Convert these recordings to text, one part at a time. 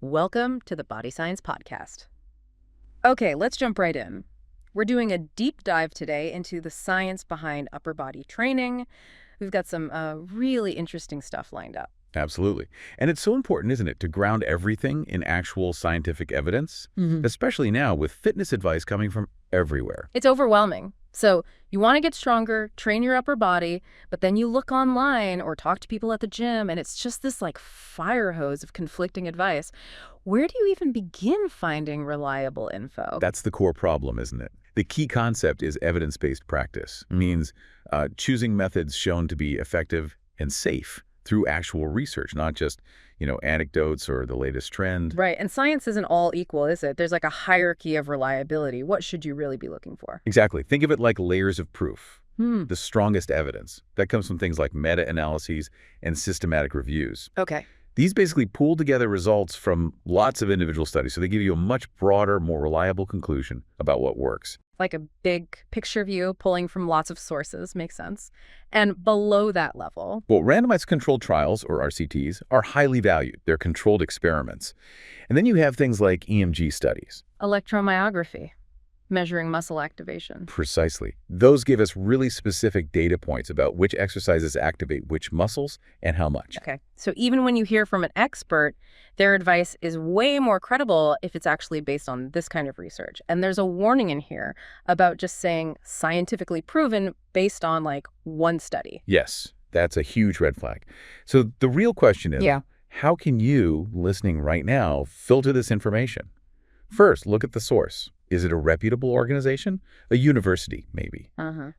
Welcome to the Body Science Podcast. Okay, let's jump right in. We're doing a deep dive today into the science behind upper body training. We've got some really interesting stuff lined up. Absolutely. And it's so important, isn't it, to ground everything in actual scientific evidence, especially now with fitness advice coming from everywhere. It's overwhelming. So you want to get stronger, train your upper body, but then you look online or talk to people at the gym, and it's just this like fire hose of conflicting advice. Where do you even begin finding reliable info? That's the core problem, isn't it? The key concept is evidence-based practice. It means choosing methods shown to be effective and safe through actual research, not just, anecdotes or the latest trend. Right. And science isn't all equal, is it? There's like a hierarchy of reliability. What should you really be looking for? Exactly. Think of it like layers of proof. The strongest evidence. That comes from things like meta-analyses and systematic reviews. Okay. These basically pool together results from lots of individual studies, so they give you a much broader, more reliable conclusion about what works. Like a big picture view pulling from lots of sources. Makes sense. And below that level, Well, randomized controlled trials, or RCTs, are highly valued. They're controlled experiments. And then you have things like EMG studies. electromyography, measuring muscle activation. Precisely. Those give us really specific data points about which exercises activate which muscles and how much. Okay. So even when you hear from an expert, their advice is way more credible if it's actually based on this kind of research. And there's a warning in here about just saying scientifically proven based on like one study. Yes, that's a huge red flag. So the real question is, how can you, listening right now, filter this information? First, look at the source. Is it a reputable organization? A university, maybe.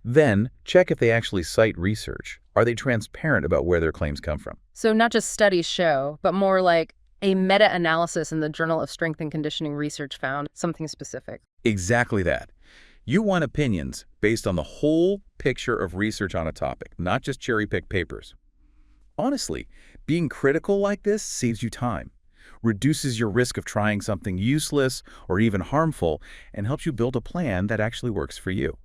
Then, check if they actually cite research. Are they transparent about where their claims come from? So not just studies show, but more like a meta-analysis in the Journal of Strength and Conditioning Research found something specific. Exactly that. You want opinions based on the whole picture of research on a topic, not just cherry-picked papers. Honestly, being critical like this saves you time, reduces your risk of trying something useless or even harmful, and helps you build a plan that actually works for you.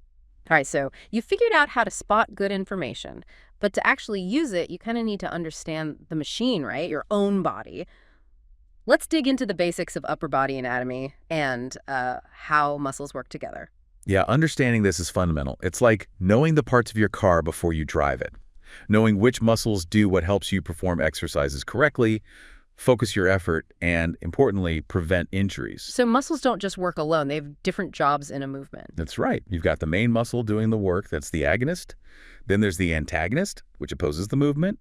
All right, so you figured out how to spot good information, but to actually use it, you kind of need to understand the machine, right? Your own body. Let's dig into the basics of upper body anatomy and how muscles work together. Yeah, understanding this is fundamental. It's like knowing the parts of your car before you drive it, knowing which muscles do what helps you perform exercises correctly, focus your effort, and, importantly, prevent injuries. So muscles don't just work alone. They have different jobs in a movement. That's right. You've got the main muscle doing the work. That's the agonist. Then there's the antagonist, which opposes the movement.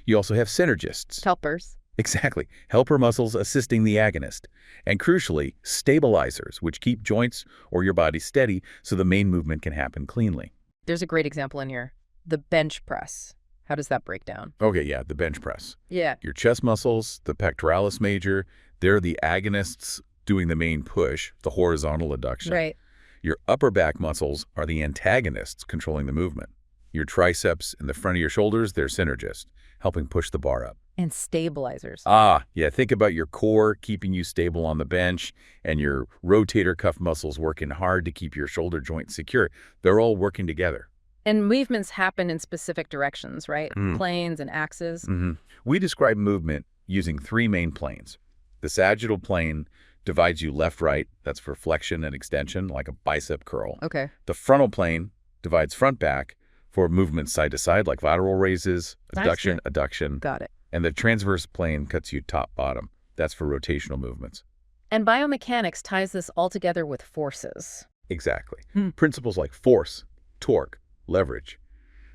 You also have synergists. Helpers. Exactly. Helper muscles assisting the agonist. And crucially, stabilizers, which keep joints or your body steady so the main movement can happen cleanly. There's a great example in here. The bench press. How does that break down? Okay, yeah, the bench press. Yeah. Your chest muscles, the pectoralis major, they're the agonists doing the main push, the horizontal adduction. Right. Your upper back muscles are the antagonists controlling the movement. Your triceps and the front of your shoulders, they're synergists, helping push the bar up. And stabilizers. Yeah, think about your core keeping you stable on the bench and your rotator cuff muscles working hard to keep your shoulder joint secure. They're all working together. And movements happen in specific directions, right? Planes and axes. We describe movement using three main planes. The sagittal plane divides you left-right. That's for flexion and extension, like a bicep curl. Okay. The frontal plane divides front-back for movements side-to-side, like lateral raises, abduction, adduction. Got it. And the transverse plane cuts you top-bottom. That's for rotational movements. And biomechanics ties this all together with forces. Exactly. Principles like force, torque, leverage.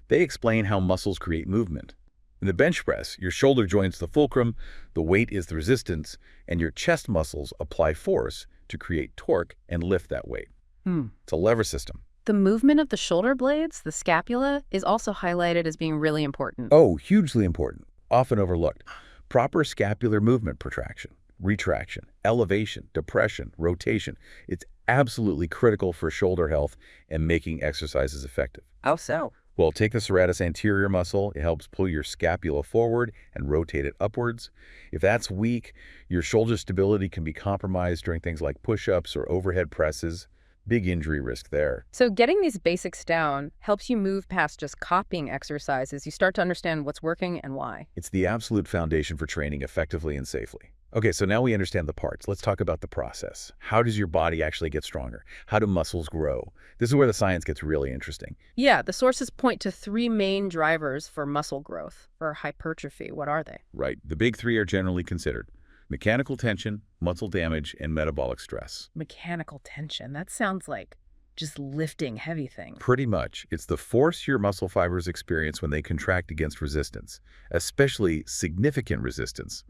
They explain how muscles create movement. In the bench press, your shoulder joints the fulcrum, the weight is the resistance, and your chest muscles apply force to create torque and lift that weight. It's a lever system. The movement of the shoulder blades, the scapula, is also highlighted as being really important. Oh, hugely important. Often overlooked. Proper scapular movement, protraction, retraction, elevation, depression, rotation. It's absolutely critical for shoulder health and making exercises effective. How so? Well, take the serratus anterior muscle. It helps pull your scapula forward and rotate it upwards. If that's weak, your shoulder stability can be compromised during things like push-ups or overhead presses. Big injury risk there. So getting these basics down helps you move past just copying exercises. You start to understand what's working and why. It's the absolute foundation for training effectively and safely. Okay, so now we understand the parts. Let's talk about the process. How does your body actually get stronger? How do muscles grow? This is where the science gets really interesting. Yeah, the sources point to three main drivers for muscle growth, for hypertrophy. What are they? Right. The big three are generally considered: mechanical tension, muscle damage, and metabolic stress. Mechanical tension. That sounds like just lifting heavy things. Pretty much, it's the force your muscle fibers experience when they contract against resistance, especially significant resistance.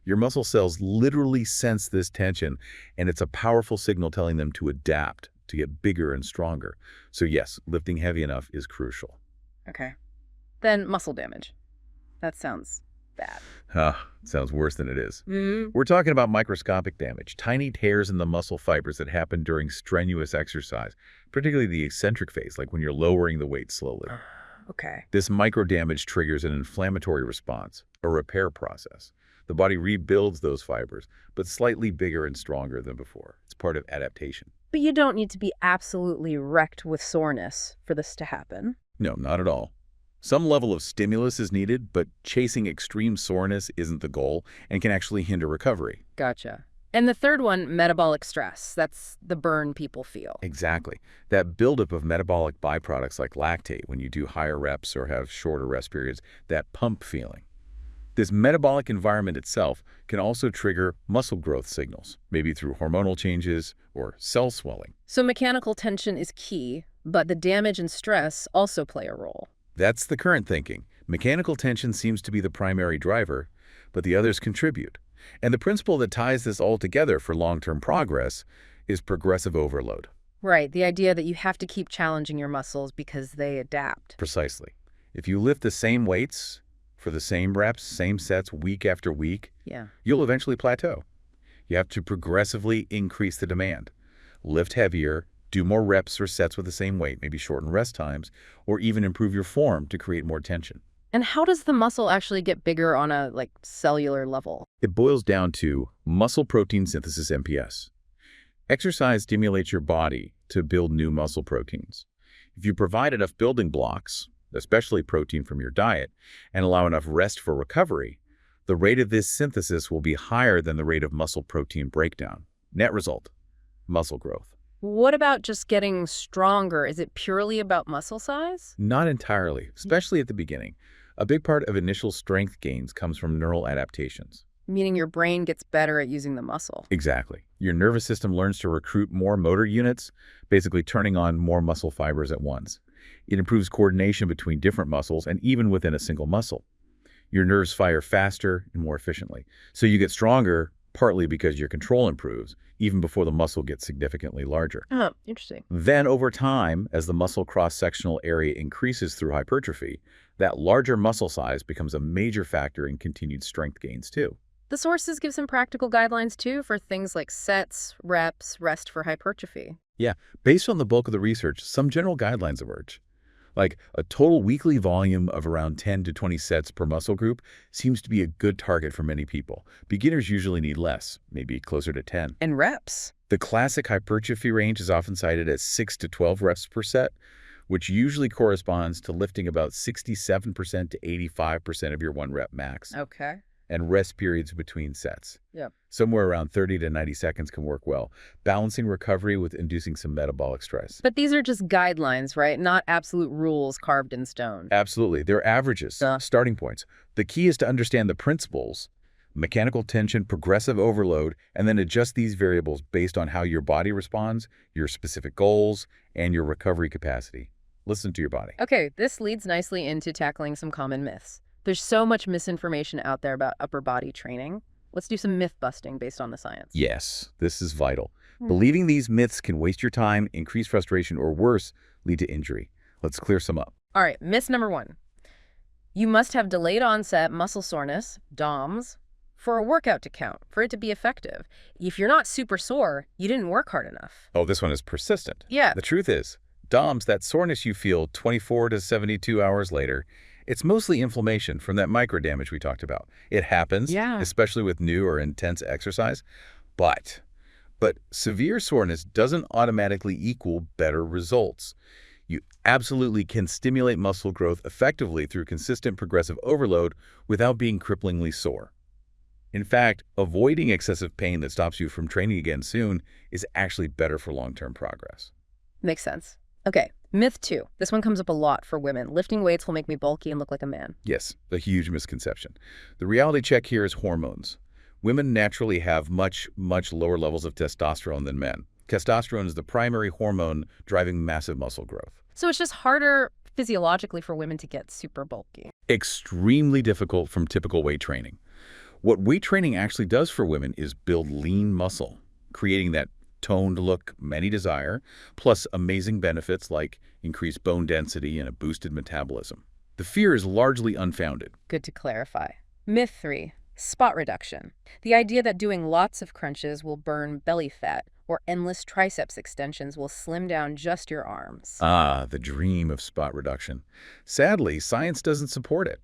Your muscle cells literally sense this tension, and it's a powerful signal telling them to adapt, to get bigger and stronger. So yes, lifting heavy enough is crucial. Okay. Then muscle damage. That sounds bad. Sounds worse than it is. Mm. We're talking about microscopic damage, tiny tears in the muscle fibers that happen during strenuous exercise, particularly the eccentric phase, like when you're lowering the weight slowly. Okay. This micro damage triggers an inflammatory response, a repair process. The body rebuilds those fibers, but slightly bigger and stronger than before. It's part of adaptation. But you don't need to be absolutely wrecked with soreness for this to happen. No, not at all. Some level of stimulus is needed, but chasing extreme soreness isn't the goal and can actually hinder recovery. Gotcha. And the third one, metabolic stress. That's the burn people feel. Exactly. That buildup of metabolic byproducts like lactate when you do higher reps or have shorter rest periods, that pump feeling. This metabolic environment itself can also trigger muscle growth signals, maybe through hormonal changes or cell swelling. So mechanical tension is key, but the damage and stress also play a role. That's the current thinking. Mechanical tension seems to be the primary driver, but the others contribute. And the principle that ties this all together for long-term progress is progressive overload. Right, the idea that you have to keep challenging your muscles because they adapt. Precisely. If you lift the same weights for the same reps, same sets week after week, Yeah. you'll eventually plateau. You have to progressively increase the demand. Lift heavier, do more reps or sets with the same weight, maybe shorten rest times, or even improve your form to create more tension. And how does the muscle actually get bigger on a, cellular level? It boils down to muscle protein synthesis, MPS. Exercise stimulates your body to build new muscle proteins. If you provide enough building blocks, especially protein from your diet, and allow enough rest for recovery, the rate of this synthesis will be higher than the rate of muscle protein breakdown. Net result, muscle growth. What about just getting stronger? Is it purely about muscle size? Not entirely, especially at the beginning. A big part of initial strength gains comes from neural adaptations. Meaning your brain gets better at using the muscle. Exactly. Your nervous system learns to recruit more motor units, basically turning on more muscle fibers at once. It improves coordination between different muscles and even within a single muscle. Your nerves fire faster and more efficiently. So you get stronger, partly because your control improves, even before the muscle gets significantly larger. Oh, interesting. Then over time, as the muscle cross-sectional area increases through hypertrophy, that larger muscle size becomes a major factor in continued strength gains too. The sources give some practical guidelines too for things like sets, reps, rest for hypertrophy. Yeah, based on the bulk of the research, some general guidelines emerge. Like a total weekly volume of around 10 to 20 sets per muscle group seems to be a good target for many people. Beginners usually need less, maybe closer to 10. And reps. The classic hypertrophy range is often cited as 6 to 12 reps per set, which usually corresponds to lifting about 67% to 85% of your 1 rep max. Okay. And rest periods between sets. Yep. Somewhere around 30 to 90 seconds can work well, balancing recovery with inducing some metabolic stress. But these are just guidelines, right? Not absolute rules carved in stone. Absolutely. They're averages, starting points. The key is to understand the principles: mechanical tension, progressive overload, and then adjust these variables based on how your body responds, your specific goals, and your recovery capacity. Listen to your body. Okay, this leads nicely into tackling some common myths. There's so much misinformation out there about upper body training. Let's do some myth busting based on the science. Yes, this is vital. Believing these myths can waste your time, increase frustration, or worse, lead to injury. Let's clear some up. All right, myth number 1. You must have delayed onset muscle soreness, DOMS, for a workout to count, for it to be effective. If you're not super sore, you didn't work hard enough. Oh, this one is persistent. Yeah. The truth is, DOMS, that soreness you feel 24 to 72 hours later, it's mostly inflammation from that micro damage we talked about. It happens, especially with new or intense exercise, but severe soreness doesn't automatically equal better results. You absolutely can stimulate muscle growth effectively through consistent progressive overload without being cripplingly sore. In fact, avoiding excessive pain that stops you from training again soon is actually better for long-term progress. Makes sense. Okay, myth 2. This one comes up a lot for women. Lifting weights will make me bulky and look like a man. Yes, a huge misconception. The reality check here is hormones. Women naturally have much lower levels of testosterone than men. Testosterone is the primary hormone driving massive muscle growth. So it's just harder physiologically for women to get super bulky. Extremely difficult from typical weight training. What weight training actually does for women is build lean muscle, creating that toned look many desire, plus amazing benefits like increased bone density and a boosted metabolism. The fear is largely unfounded. Good to clarify. Myth 3. Spot reduction. The idea that doing lots of crunches will burn belly fat or endless triceps extensions will slim down just your arms. Ah, the dream of spot reduction. Sadly, science doesn't support it.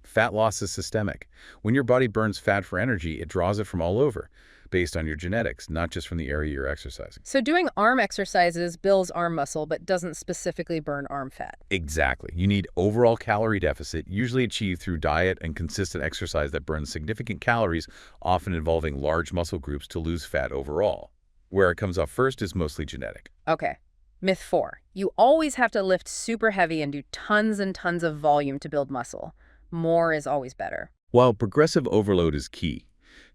Fat loss is systemic. When your body burns fat for energy, it draws it from all over, based on your genetics, not just from the area you're exercising. So doing arm exercises builds arm muscle but doesn't specifically burn arm fat. Exactly. You need overall calorie deficit, usually achieved through diet and consistent exercise that burns significant calories, often involving large muscle groups to lose fat overall. Where it comes off first is mostly genetic. Okay. Myth 4. You always have to lift super heavy and do tons and tons of volume to build muscle. More is always better. While progressive overload is key,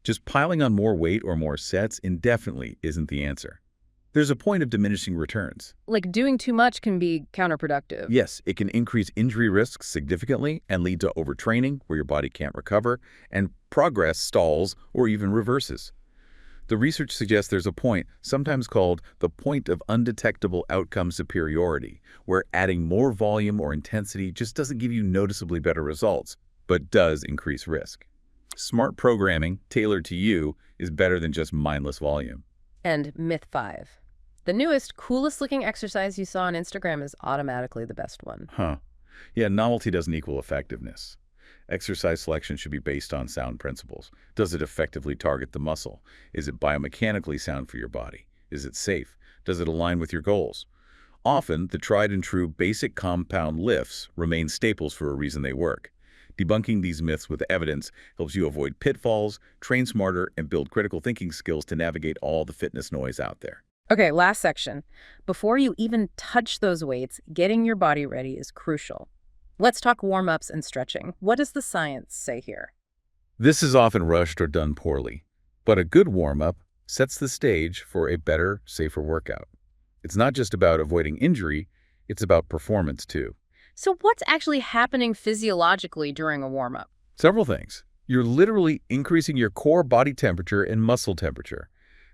just piling on more weight or more sets indefinitely isn't the answer. There's a point of diminishing returns. Like doing too much can be counterproductive. Yes, it can increase injury risks significantly and lead to overtraining where your body can't recover, and progress stalls or even reverses. The research suggests there's a point, sometimes called the point of undetectable outcome superiority, where adding more volume or intensity just doesn't give you noticeably better results, but does increase risk. Smart programming, tailored to you, is better than just mindless volume. And myth 5. The newest, coolest looking exercise you saw on Instagram is automatically the best one. Yeah, novelty doesn't equal effectiveness. Exercise selection should be based on sound principles. Does it effectively target the muscle? Is it biomechanically sound for your body? Is it safe? Does it align with your goals? Often, the tried and true basic compound lifts remain staples for a reason they work. Debunking these myths with evidence helps you avoid pitfalls, train smarter, and build critical thinking skills to navigate all the fitness noise out there. Okay, last section. Before you even touch those weights, getting your body ready is crucial. Let's talk warm-ups and stretching. What does the science say here? This is often rushed or done poorly, but a good warm-up sets the stage for a better, safer workout. It's not just about avoiding injury, it's about performance too. So what's actually happening physiologically during a warm-up? Several things. You're literally increasing your core body temperature and muscle temperature.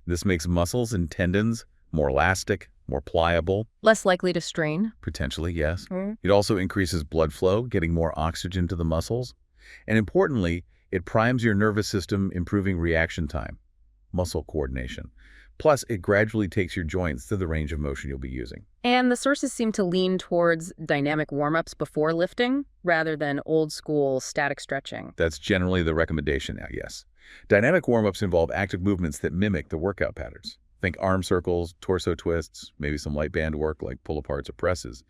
This makes muscles and tendons more elastic, more pliable. Less likely to strain? Potentially, yes. It also increases blood flow, getting more oxygen to the muscles. And importantly, it primes your nervous system, improving reaction time, muscle coordination. Plus, it gradually takes your joints to the range of motion you'll be using. And the sources seem to lean towards dynamic warm-ups before lifting, rather than old-school static stretching. That's generally the recommendation now, yes. Dynamic warm-ups involve active movements that mimic the workout patterns. Think arm circles, torso twists, maybe some light band work like pull-aparts or presses.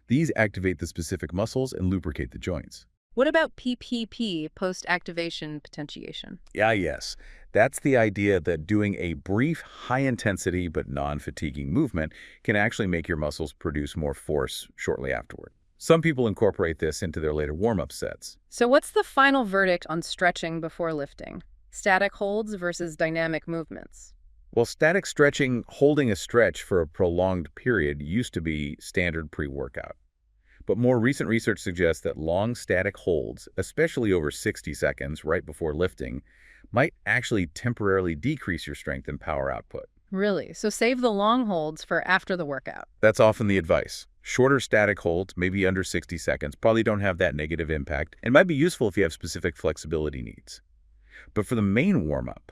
These activate the specific muscles and lubricate the joints. What about PPP, post-activation potentiation? Yes. That's the idea that doing a brief, high-intensity but non-fatiguing movement can actually make your muscles produce more force shortly afterward. Some people incorporate this into their later warm-up sets. So what's the final verdict on stretching before lifting? Static holds versus dynamic movements? Well, static stretching, holding a stretch for a prolonged period, used to be standard pre-workout. But more recent research suggests that long static holds, especially over 60 seconds right before lifting, might actually temporarily decrease your strength and power output. Really? So save the long holds for after the workout? That's often the advice. Shorter static holds, maybe under 60 seconds, probably don't have that negative impact and might be useful if you have specific flexibility needs. But for the main warm-up,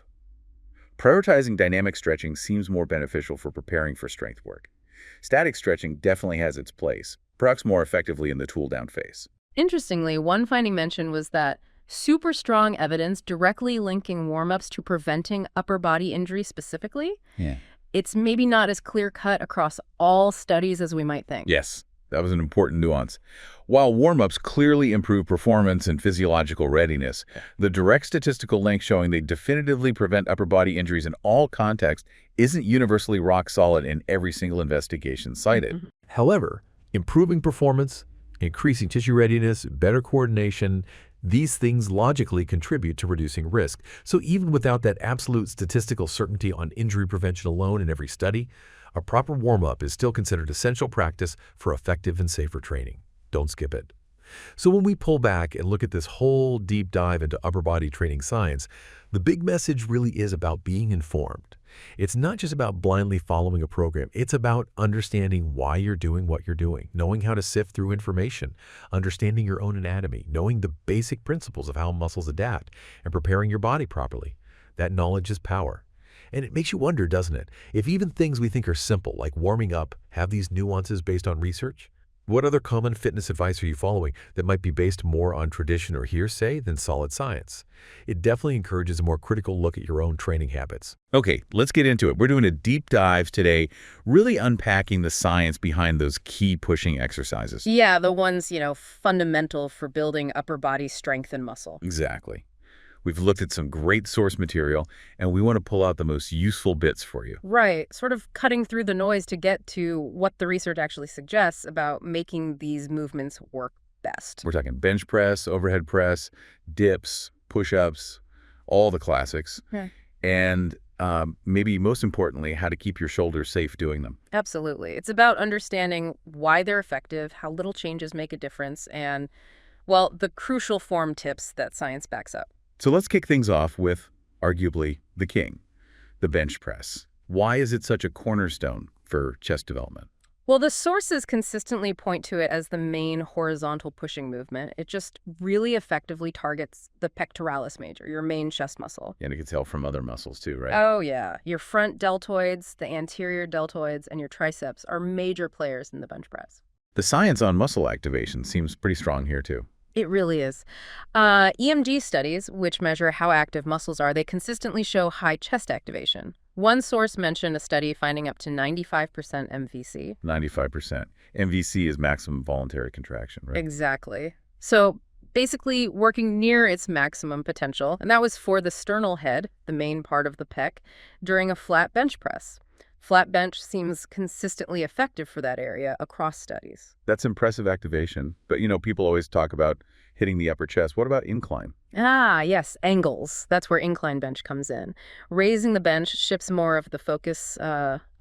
prioritizing dynamic stretching seems more beneficial for preparing for strength work. Static stretching definitely has its place, perhaps more effectively in the tool-down phase. Interestingly, one finding mentioned was that super strong evidence directly linking warm-ups to preventing upper body injury specifically. Yeah. It's maybe not as clear-cut across all studies as we might think. Yes, That was an important nuance. While warm-ups clearly improve performance and physiological readiness, the direct statistical link showing they definitively prevent upper body injuries in all contexts isn't universally rock solid in every single investigation cited. However, improving performance, increasing tissue readiness, better coordination, these things logically contribute to reducing risk. So even without that absolute statistical certainty on injury prevention alone in every study, a proper warm-up is still considered essential practice for effective and safer training. Don't skip it. So when we pull back and look at this whole deep dive into upper body training science, the big message really is about being informed. It's not just about blindly following a program. It's about understanding why you're doing what you're doing, knowing how to sift through information, understanding your own anatomy, knowing the basic principles of how muscles adapt, and preparing your body properly. That knowledge is power. And it makes you wonder, doesn't it, if even things we think are simple, like warming up, have these nuances based on research? What other common fitness advice are you following that might be based more on tradition or hearsay than solid science? It definitely encourages a more critical look at your own training habits. Okay, let's get into it. We're doing a deep dive today, really unpacking the science behind those key pushing exercises. Yeah, the ones, fundamental for building upper body strength and muscle. Exactly. We've looked at some great source material, and we want to pull out the most useful bits for you. Right, sort of cutting through the noise to get to what the research actually suggests about making these movements work best. We're talking bench press, overhead press, dips, push-ups, all the classics. Yeah. And maybe most importantly, how to keep your shoulders safe doing them. Absolutely. It's about understanding why they're effective, how little changes make a difference, and, well, the crucial form tips that science backs up. So let's kick things off with, arguably, the king, the bench press. Why is it such a cornerstone for chest development? Well, the sources consistently point to it as the main horizontal pushing movement. It just really effectively targets the pectoralis major, your main chest muscle. And it gets help from other muscles too, right? Oh, yeah. Your front deltoids, the anterior deltoids, and your triceps are major players in the bench press. The science on muscle activation seems pretty strong here too. It really is. EMG studies, which measure how active muscles are, they consistently show high chest activation. One source mentioned a study finding up to 95% MVC. 95%. MVC is maximum voluntary contraction, right? Exactly. So basically working near its maximum potential, and that was for the sternal head, the main part of the pec, during a flat bench press. Flat bench seems consistently effective for that area across studies. That's impressive activation. But, people always talk about hitting the upper chest. What about incline? Ah, yes, angles. That's where incline bench comes in. Raising the bench shifts more of the focus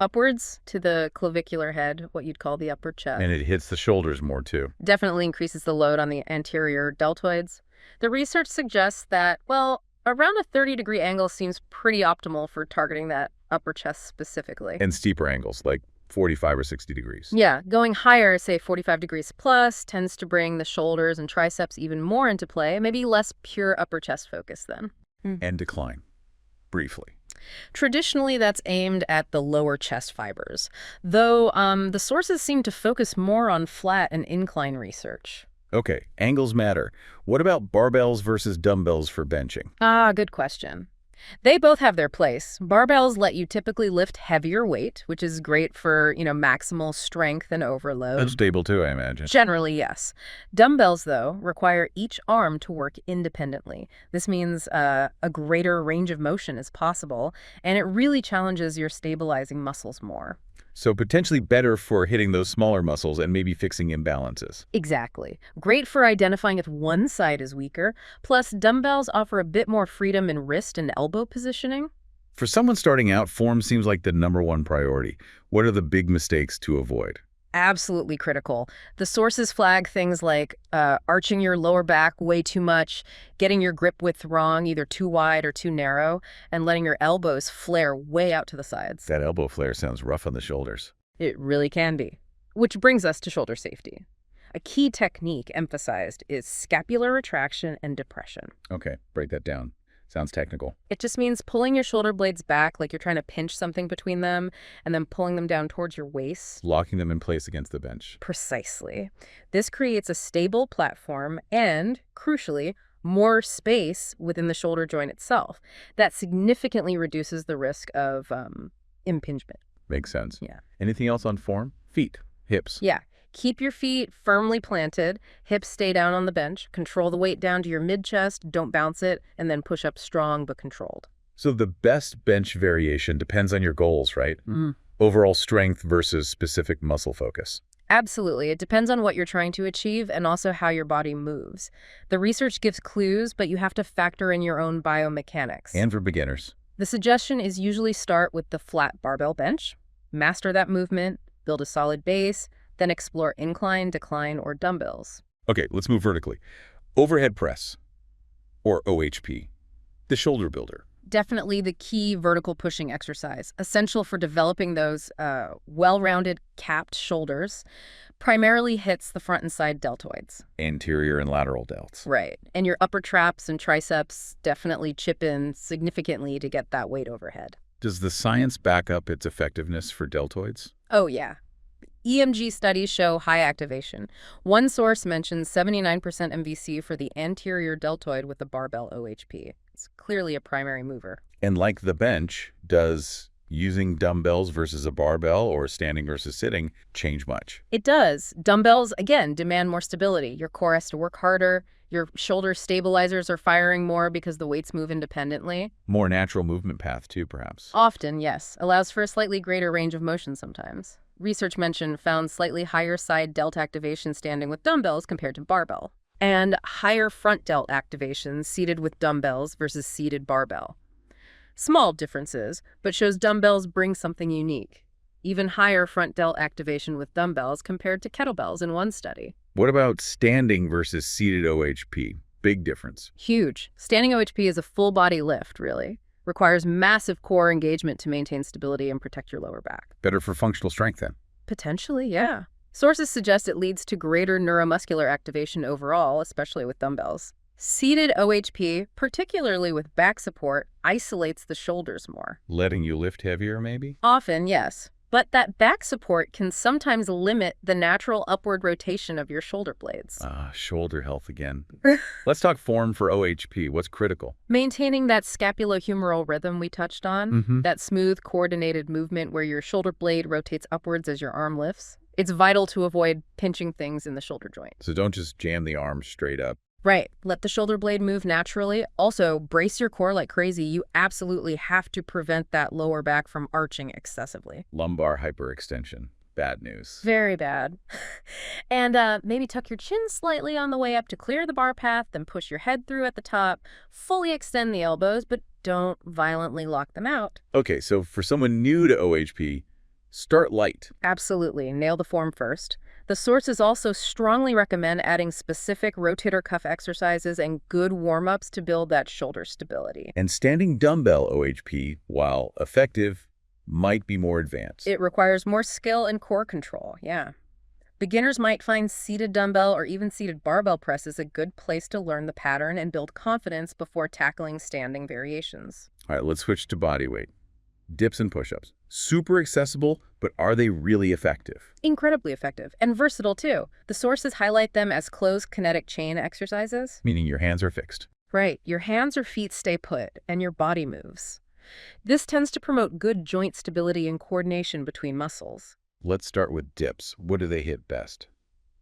upwards to the clavicular head, what you'd call the upper chest. And it hits the shoulders more too. Definitely increases the load on the anterior deltoids. The research suggests that, well, around a 30-degree angle seems pretty optimal for targeting that upper chest specifically. And steeper angles, like 45 or 60 degrees. Yeah, going higher, say 45 degrees plus, tends to bring the shoulders and triceps even more into play, maybe less pure upper chest focus then. And decline, briefly. Traditionally, that's aimed at the lower chest fibers, though the sources seem to focus more on flat and incline research. Okay, angles matter. What about barbells versus dumbbells for benching? Ah, good question. They both have their place. Barbells let you typically lift heavier weight, which is great for, maximal strength and overload. That's stable too, I imagine. Generally, yes. Dumbbells, though, require each arm to work independently. This means a greater range of motion is possible, and it really challenges your stabilizing muscles more. So potentially better for hitting those smaller muscles and maybe fixing imbalances. Exactly. Great for identifying if one side is weaker. Plus, dumbbells offer a bit more freedom in wrist and elbow positioning. For someone starting out, form seems like the #1 priority. What are the big mistakes to avoid? Absolutely critical. The sources flag things like arching your lower back way too much, getting your grip width wrong, either too wide or too narrow, and letting your elbows flare way out to the sides. That elbow flare sounds rough on the shoulders. It really can be. Which brings us to shoulder safety. A key technique emphasized is scapular retraction and depression. Okay, break that down. Sounds technical. It just means pulling your shoulder blades back like you're trying to pinch something between them and then pulling them down towards your waist. Locking them in place against the bench. Precisely. This creates a stable platform and, crucially, more space within the shoulder joint itself. That significantly reduces the risk of impingement. Makes sense. Yeah. Anything else on form? Feet, hips. Yeah. Keep your feet firmly planted, hips stay down on the bench, control the weight down to your mid-chest, don't bounce it, and then push up strong but controlled. So the best bench variation depends on your goals, right? Mm. Overall strength versus specific muscle focus. Absolutely. It depends on what you're trying to achieve and also how your body moves. The research gives clues, but you have to factor in your own biomechanics. And for beginners. The suggestion is usually start with the flat barbell bench, master that movement, build a solid base, then explore incline, decline, or dumbbells. Okay, let's move vertically. Overhead press, or OHP, the shoulder builder. Definitely the key vertical pushing exercise, essential for developing those well-rounded capped shoulders, primarily hits the front and side deltoids. Anterior and lateral delts. Right. And your upper traps and triceps definitely chip in significantly to get that weight overhead. Does the science back up its effectiveness for deltoids? Oh, yeah. EMG studies show high activation. One source mentions 79% MVC for the anterior deltoid with the barbell OHP. It's clearly a primary mover. And like the bench, does using dumbbells versus a barbell or standing versus sitting change much? It does. Dumbbells, again, demand more stability. Your core has to work harder. Your shoulder stabilizers are firing more because the weights move independently. More natural movement path too, perhaps. Often, yes. Allows for a slightly greater range of motion sometimes. Research mentioned found slightly higher side delt activation standing with dumbbells compared to barbell, and higher front delt activation seated with dumbbells versus seated barbell. Small differences, but shows dumbbells bring something unique. Even higher front delt activation with dumbbells compared to kettlebells in one study. What about standing versus seated OHP? Big difference. Huge. Standing OHP is a full body lift, really. Requires massive core engagement to maintain stability and protect your lower back. Better for functional strength then? Potentially, yeah. Sources suggest it leads to greater neuromuscular activation overall, especially with dumbbells. Seated OHP, particularly with back support, isolates the shoulders more. Letting you lift heavier, maybe? Often, yes. But that back support can sometimes limit the natural upward rotation of your shoulder blades. Shoulder health again. Let's talk form for OHP. What's critical? Maintaining that scapulohumeral rhythm we touched on, that smooth, coordinated movement where your shoulder blade rotates upwards as your arm lifts. It's vital to avoid pinching things in the shoulder joint. So don't just jam the arm straight up. Right. Let the shoulder blade move naturally. Also, brace your core like crazy. You absolutely have to prevent that lower back from arching excessively. Lumbar hyperextension. Bad news. Very bad. And maybe tuck your chin slightly on the way up to clear the bar path, then push your head through at the top. Fully extend the elbows, but don't violently lock them out. Okay, so for someone new to OHP, start light. Absolutely. Nail the form first. The sources also strongly recommend adding specific rotator cuff exercises and good warm-ups to build that shoulder stability. And standing dumbbell OHP, while effective, might be more advanced. It requires more skill and core control, yeah. Beginners might find seated dumbbell or even seated barbell presses a good place to learn the pattern and build confidence before tackling standing variations. All right, let's switch to body weight. Dips and push-ups. Super accessible, but are they really effective? Incredibly effective, and versatile too. The sources highlight them as closed kinetic chain exercises. Meaning your hands are fixed. Right, your hands or feet stay put, and your body moves. This tends to promote good joint stability and coordination between muscles. Let's start with dips. What do they hit best?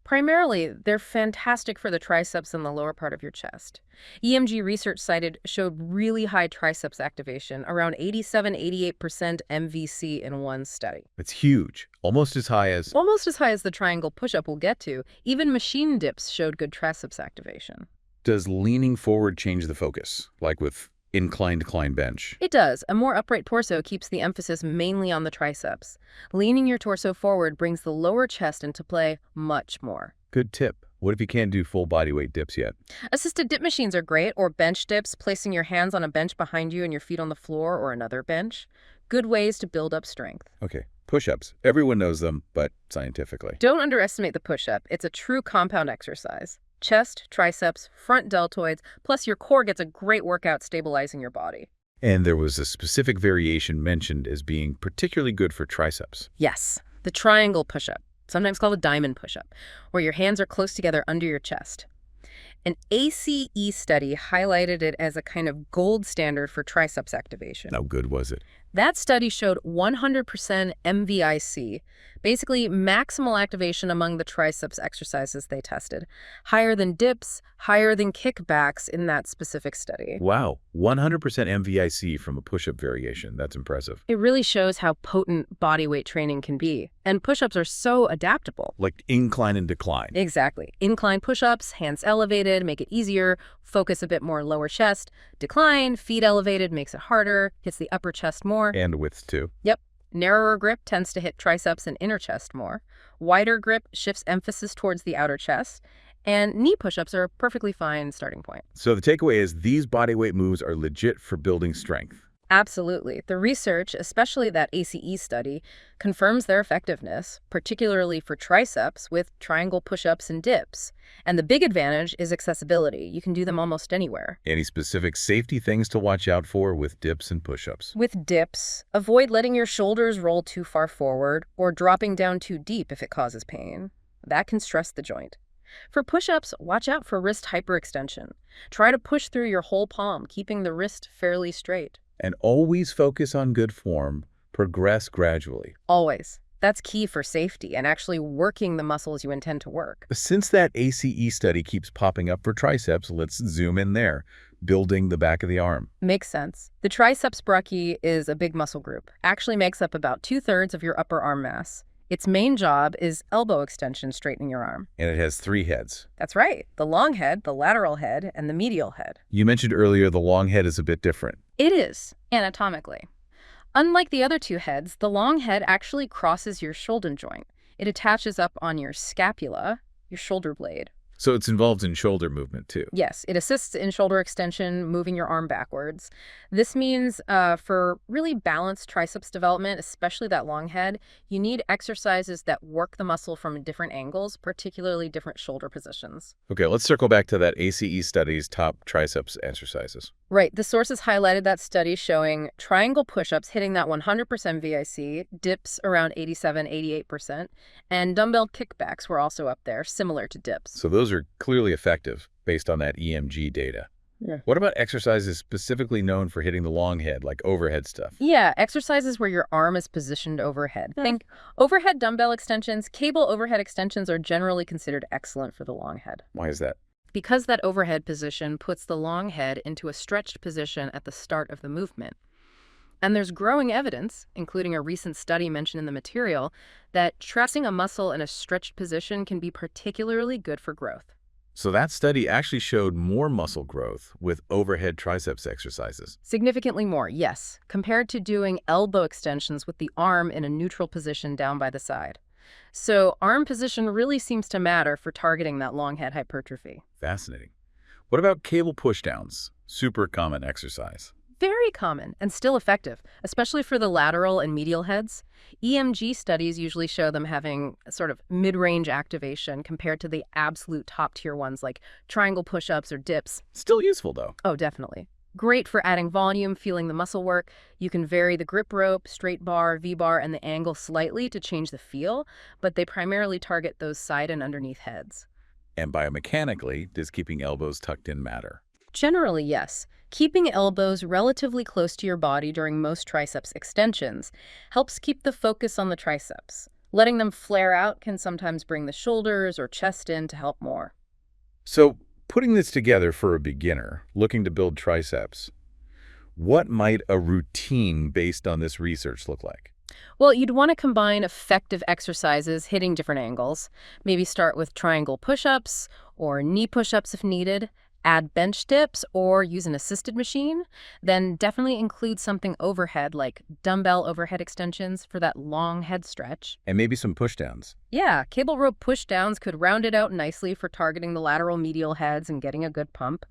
Primarily, they're fantastic for the triceps and the lower part of your chest. EMG research cited showed really high triceps activation, around 87–88% MVC in one study. It's huge. Almost as high as the triangle push-up we'll get to. Even machine dips showed good triceps activation. Does leaning forward change the focus, like with incline-decline bench? It does. A more upright torso keeps the emphasis mainly on the triceps. Leaning your torso forward brings the lower chest into play much more. Good tip. What if you can't do full body weight dips yet? Assisted dip machines are great, or bench dips, placing your hands on a bench behind you and your feet on the floor or another bench. Good ways to build up strength. Okay. Push-ups. Everyone knows them, but scientifically. Don't underestimate the push-up. It's a true compound exercise. Chest, triceps, front deltoids, plus your core gets a great workout stabilizing your body. And there was a specific variation mentioned as being particularly good for triceps. Yes, the triangle push-up, sometimes called a diamond push-up, where your hands are close together under your chest. An ACE study highlighted it as a kind of gold standard for triceps activation. How good was it? That study showed 100% MVIC, basically maximal activation among the triceps exercises they tested, higher than dips, higher than kickbacks in that specific study. Wow, 100% MVIC from a push-up variation. That's impressive. It really shows how potent body weight training can be, and push-ups are so adaptable. Like incline and decline. Exactly. Incline push-ups, hands elevated, make it easier, focus a bit more lower chest. Decline, feet elevated, makes it harder, hits the upper chest more. And width, too. Yep. Narrower grip tends to hit triceps and inner chest more. Wider grip shifts emphasis towards the outer chest. And knee push-ups are a perfectly fine starting point. So the takeaway is these bodyweight moves are legit for building strength. Absolutely. The research, especially that ACE study, confirms their effectiveness, particularly for triceps with triangle push-ups and dips. And the big advantage is accessibility. You can do them almost anywhere. Any specific safety things to watch out for with dips and push-ups? With dips, avoid letting your shoulders roll too far forward or dropping down too deep if it causes pain. That can stress the joint. For push-ups, watch out for wrist hyperextension. Try to push through your whole palm, keeping the wrist fairly straight. And always focus on good form. Progress gradually. Always. That's key for safety and actually working the muscles you intend to work. Since that ACE study keeps popping up for triceps, let's zoom in there. Building the back of the arm. Makes sense. The triceps brachii is a big muscle group. Actually makes up about 2/3 of your upper arm mass. Its main job is elbow extension, straightening your arm. And it has 3 heads. That's right. The long head, the lateral head, and the medial head. You mentioned earlier the long head is a bit different. It is, anatomically. Unlike the other 2 heads, the long head actually crosses your shoulder joint. It attaches up on your scapula, your shoulder blade. So it's involved in shoulder movement too. Yes, it assists in shoulder extension, moving your arm backwards. This means for really balanced triceps development, especially that long head, you need exercises that work the muscle from different angles, particularly different shoulder positions. Okay, let's circle back to that ACE study's top triceps exercises. Right. The sources highlighted that study showing triangle push-ups hitting that 100% VIC, dips around 87-88%, and dumbbell kickbacks were also up there, similar to dips. So those are clearly effective based on that EMG data. Yeah. What about exercises specifically known for hitting the long head, like overhead stuff? Yeah, exercises where your arm is positioned overhead. Think overhead dumbbell extensions. Cable overhead extensions are generally considered excellent for the long head. Why is that? Because that overhead position puts the long head into a stretched position at the start of the movement. And there's growing evidence, including a recent study mentioned in the material, that trusting a muscle in a stretched position can be particularly good for growth. So that study actually showed more muscle growth with overhead triceps exercises. Significantly more, yes, compared to doing elbow extensions with the arm in a neutral position down by the side. So arm position really seems to matter for targeting that long head hypertrophy. Fascinating. What about cable pushdowns? Super common exercise. Very common and still effective, especially for the lateral and medial heads. EMG studies usually show them having sort of mid-range activation compared to the absolute top-tier ones like triangle push-ups or dips. Still useful, though. Oh, definitely. Great for adding volume, feeling the muscle work. You can vary the grip rope, straight bar, V-bar, and the angle slightly to change the feel, but they primarily target those side and underneath heads. And biomechanically, does keeping elbows tucked in matter? Generally, yes. Keeping elbows relatively close to your body during most triceps extensions helps keep the focus on the triceps. Letting them flare out can sometimes bring the shoulders or chest in to help more. So, putting this together for a beginner looking to build triceps, what might a routine based on this research look like? Well, you'd want to combine effective exercises hitting different angles. Maybe start with triangle push-ups or knee push-ups if needed. Add bench dips or use an assisted machine. Then definitely include something overhead like dumbbell overhead extensions for that long head stretch. And maybe some pushdowns. Yeah, cable rope pushdowns could round it out nicely for targeting the lateral medial heads and getting a good pump.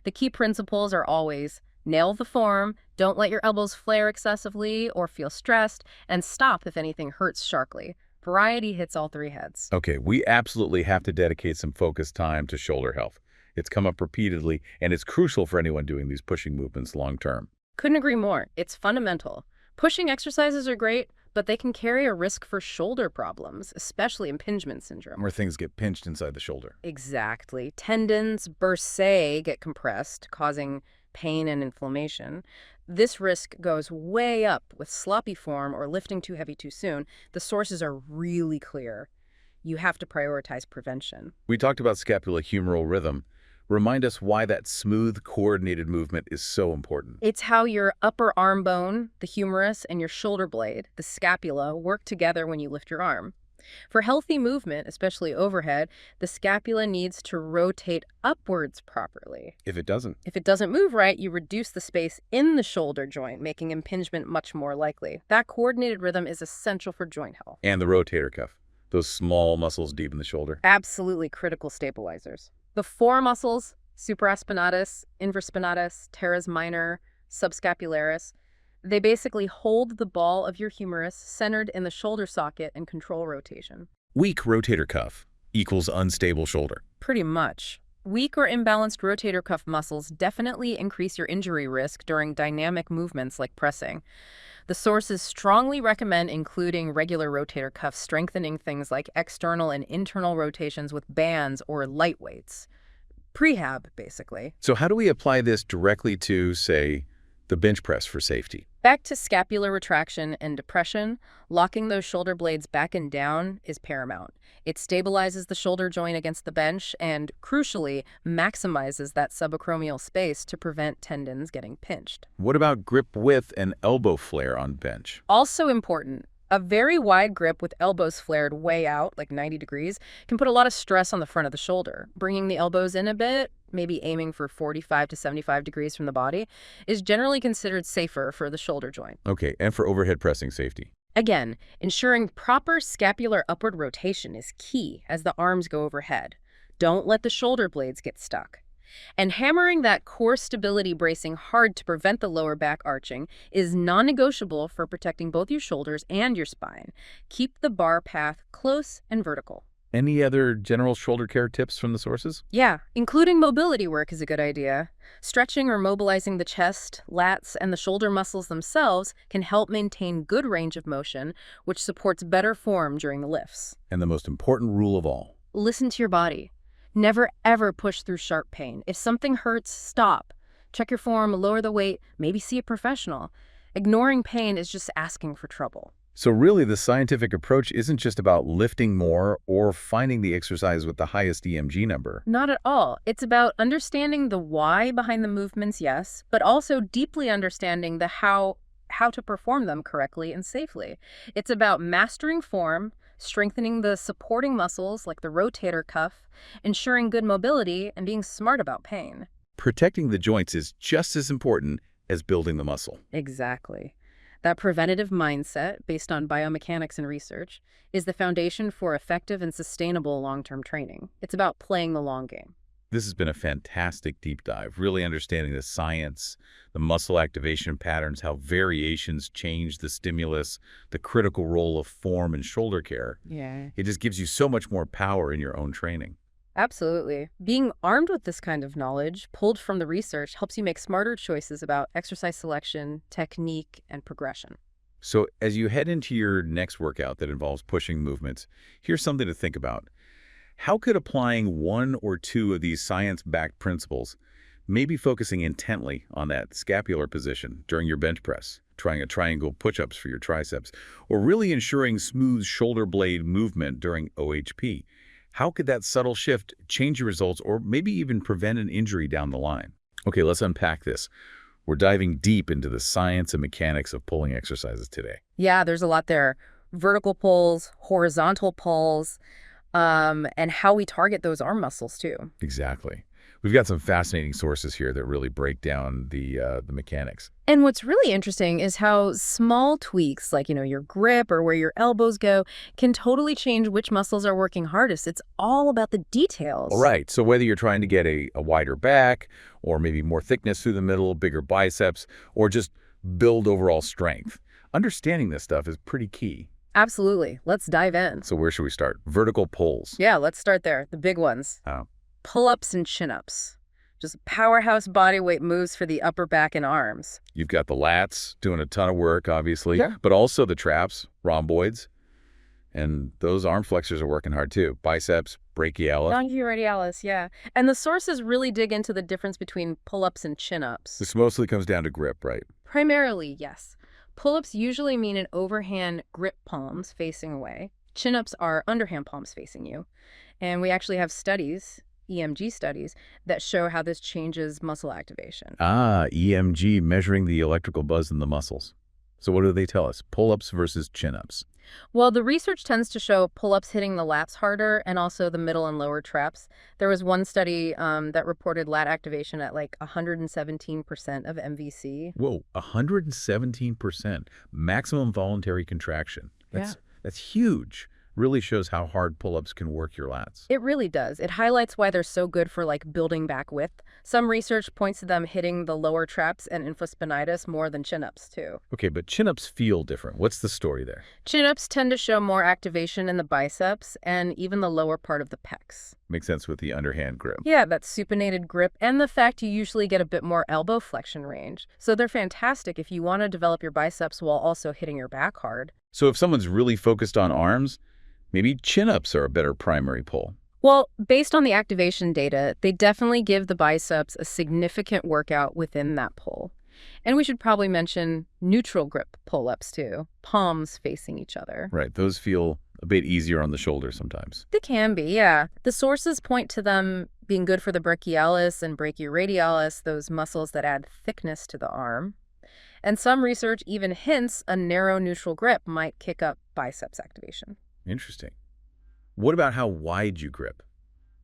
The key principles are always nail the form, don't let your elbows flare excessively or feel stressed, and stop if anything hurts sharply. Variety hits all 3 heads. Okay, we absolutely have to dedicate some focused time to shoulder health. It's come up repeatedly, and it's crucial for anyone doing these pushing movements long term. Couldn't agree more. It's fundamental. Pushing exercises are great, but they can carry a risk for shoulder problems, especially impingement syndrome. Where things get pinched inside the shoulder. Exactly. Tendons, bursae, get compressed, causing pain and inflammation. This risk goes way up with sloppy form or lifting too heavy too soon. The sources are really clear. You have to prioritize prevention. We talked about scapulohumeral rhythm. Remind us why that smooth, coordinated movement is so important. It's how your upper arm bone, the humerus, and your shoulder blade, the scapula, work together when you lift your arm. For healthy movement, especially overhead, the scapula needs to rotate upwards properly. If it doesn't. If it doesn't move right, you reduce the space in the shoulder joint, making impingement much more likely. That coordinated rhythm is essential for joint health. And the rotator cuff, those small muscles deep in the shoulder. Absolutely critical stabilizers. The four muscles, supraspinatus, infraspinatus, teres minor, subscapularis, they basically hold the ball of your humerus centered in the shoulder socket and control rotation. Weak rotator cuff equals unstable shoulder. Pretty much. Weak or imbalanced rotator cuff muscles definitely increase your injury risk during dynamic movements like pressing. The sources strongly recommend including regular rotator cuff strengthening, things like external and internal rotations with bands or light weights. Prehab, basically. So how do we apply this directly to, say, the bench press for safety? Back to scapular retraction and depression, locking those shoulder blades back and down is paramount. It stabilizes the shoulder joint against the bench and, crucially, maximizes that subacromial space to prevent tendons getting pinched. What about grip width and elbow flare on bench? Also important, a very wide grip with elbows flared way out, like 90 degrees, can put a lot of stress on the front of the shoulder. Bringing the elbows in a bit, maybe aiming for 45 to 75 degrees from the body, is generally considered safer for the shoulder joint. Okay, and for overhead pressing safety? Again, ensuring proper scapular upward rotation is key as the arms go overhead. Don't let the shoulder blades get stuck. And hammering that core stability bracing hard to prevent the lower back arching is non-negotiable for protecting both your shoulders and your spine. Keep the bar path close and vertical. Any other general shoulder care tips from the sources? Yeah, including mobility work is a good idea. Stretching or mobilizing the chest, lats, and the shoulder muscles themselves can help maintain good range of motion, which supports better form during the lifts. And the most important rule of all. Listen to your body. Never, ever push through sharp pain. If something hurts, stop. Check your form, lower the weight, maybe see a professional. Ignoring pain is just asking for trouble. So really, the scientific approach isn't just about lifting more or finding the exercise with the highest EMG number. Not at all. It's about understanding the why behind the movements, yes, but also deeply understanding the how to perform them correctly and safely. It's about mastering form, strengthening the supporting muscles like the rotator cuff, ensuring good mobility, and being smart about pain. Protecting the joints is just as important as building the muscle. Exactly. That preventative mindset, based on biomechanics and research, is the foundation for effective and sustainable long-term training. It's about playing the long game. This has been a fantastic deep dive, really understanding the science, the muscle activation patterns, how variations change the stimulus, the critical role of form and shoulder care. Yeah. It just gives you so much more power in your own training. Absolutely. Being armed with this kind of knowledge, pulled from the research, helps you make smarter choices about exercise selection, technique, and progression. So as you head into your next workout that involves pushing movements, here's something to think about. How could applying one or two of these science-backed principles, maybe focusing intently on that scapular position during your bench press, trying a triangle push-ups for your triceps, or really ensuring smooth shoulder blade movement during OHP, how could that subtle shift change your results or maybe even prevent an injury down the line? Okay, let's unpack this. We're diving deep into the science and mechanics of pulling exercises today. Yeah, there's a lot there. Vertical pulls, horizontal pulls, and how we target those arm muscles too. Exactly. We've got some fascinating sources here that really break down the mechanics. And what's really interesting is how small tweaks, like, your grip or where your elbows go, can totally change which muscles are working hardest. It's all about the details. All right. So whether you're trying to get a wider back or maybe more thickness through the middle, bigger biceps, or just build overall strength, understanding this stuff is pretty key. Absolutely. Let's dive in. So where should we start? Vertical pulls. Yeah, let's start there. The big ones. Oh. Pull-ups and chin-ups. Just powerhouse body weight moves for the upper back and arms. You've got the lats doing a ton of work, obviously, Yeah. but also the traps, rhomboids, and those arm flexors are working hard too. Biceps, brachialis. Radialis, yeah. And the sources really dig into the difference between pull-ups and chin-ups. This mostly comes down to grip, right? Primarily, yes. Pull-ups usually mean an overhand grip palms facing away. Chin-ups are underhand palms facing you. And we actually have studies, EMG studies, that show how this changes muscle activation. Ah, EMG, measuring the electrical buzz in the muscles. So what do they tell us? Pull-ups versus chin-ups. Well, the research tends to show pull-ups hitting the lats harder and also the middle and lower traps. There was one study that reported lat activation at like 117% of MVC. Whoa, 117% maximum voluntary contraction. That's huge. Really shows how hard pull-ups can work your lats. It really does. It highlights why they're so good for like building back width. Some research points to them hitting the lower traps and infraspinatus more than chin-ups too. Okay, but chin-ups feel different. What's the story there? Chin-ups tend to show more activation in the biceps and even the lower part of the pecs. Makes sense with the underhand grip. Yeah, that supinated grip and the fact you usually get a bit more elbow flexion range. So they're fantastic if you want to develop your biceps while also hitting your back hard. So if someone's really focused on arms, maybe chin-ups are a better primary pull. Well, based on the activation data, they definitely give the biceps a significant workout within that pull. And we should probably mention neutral grip pull-ups too, palms facing each other. Right, those feel a bit easier on the shoulder sometimes. They can be, yeah. The sources point to them being good for the brachialis and brachioradialis, those muscles that add thickness to the arm. And some research even hints a narrow neutral grip might kick up biceps activation. Interesting. What about how wide you grip?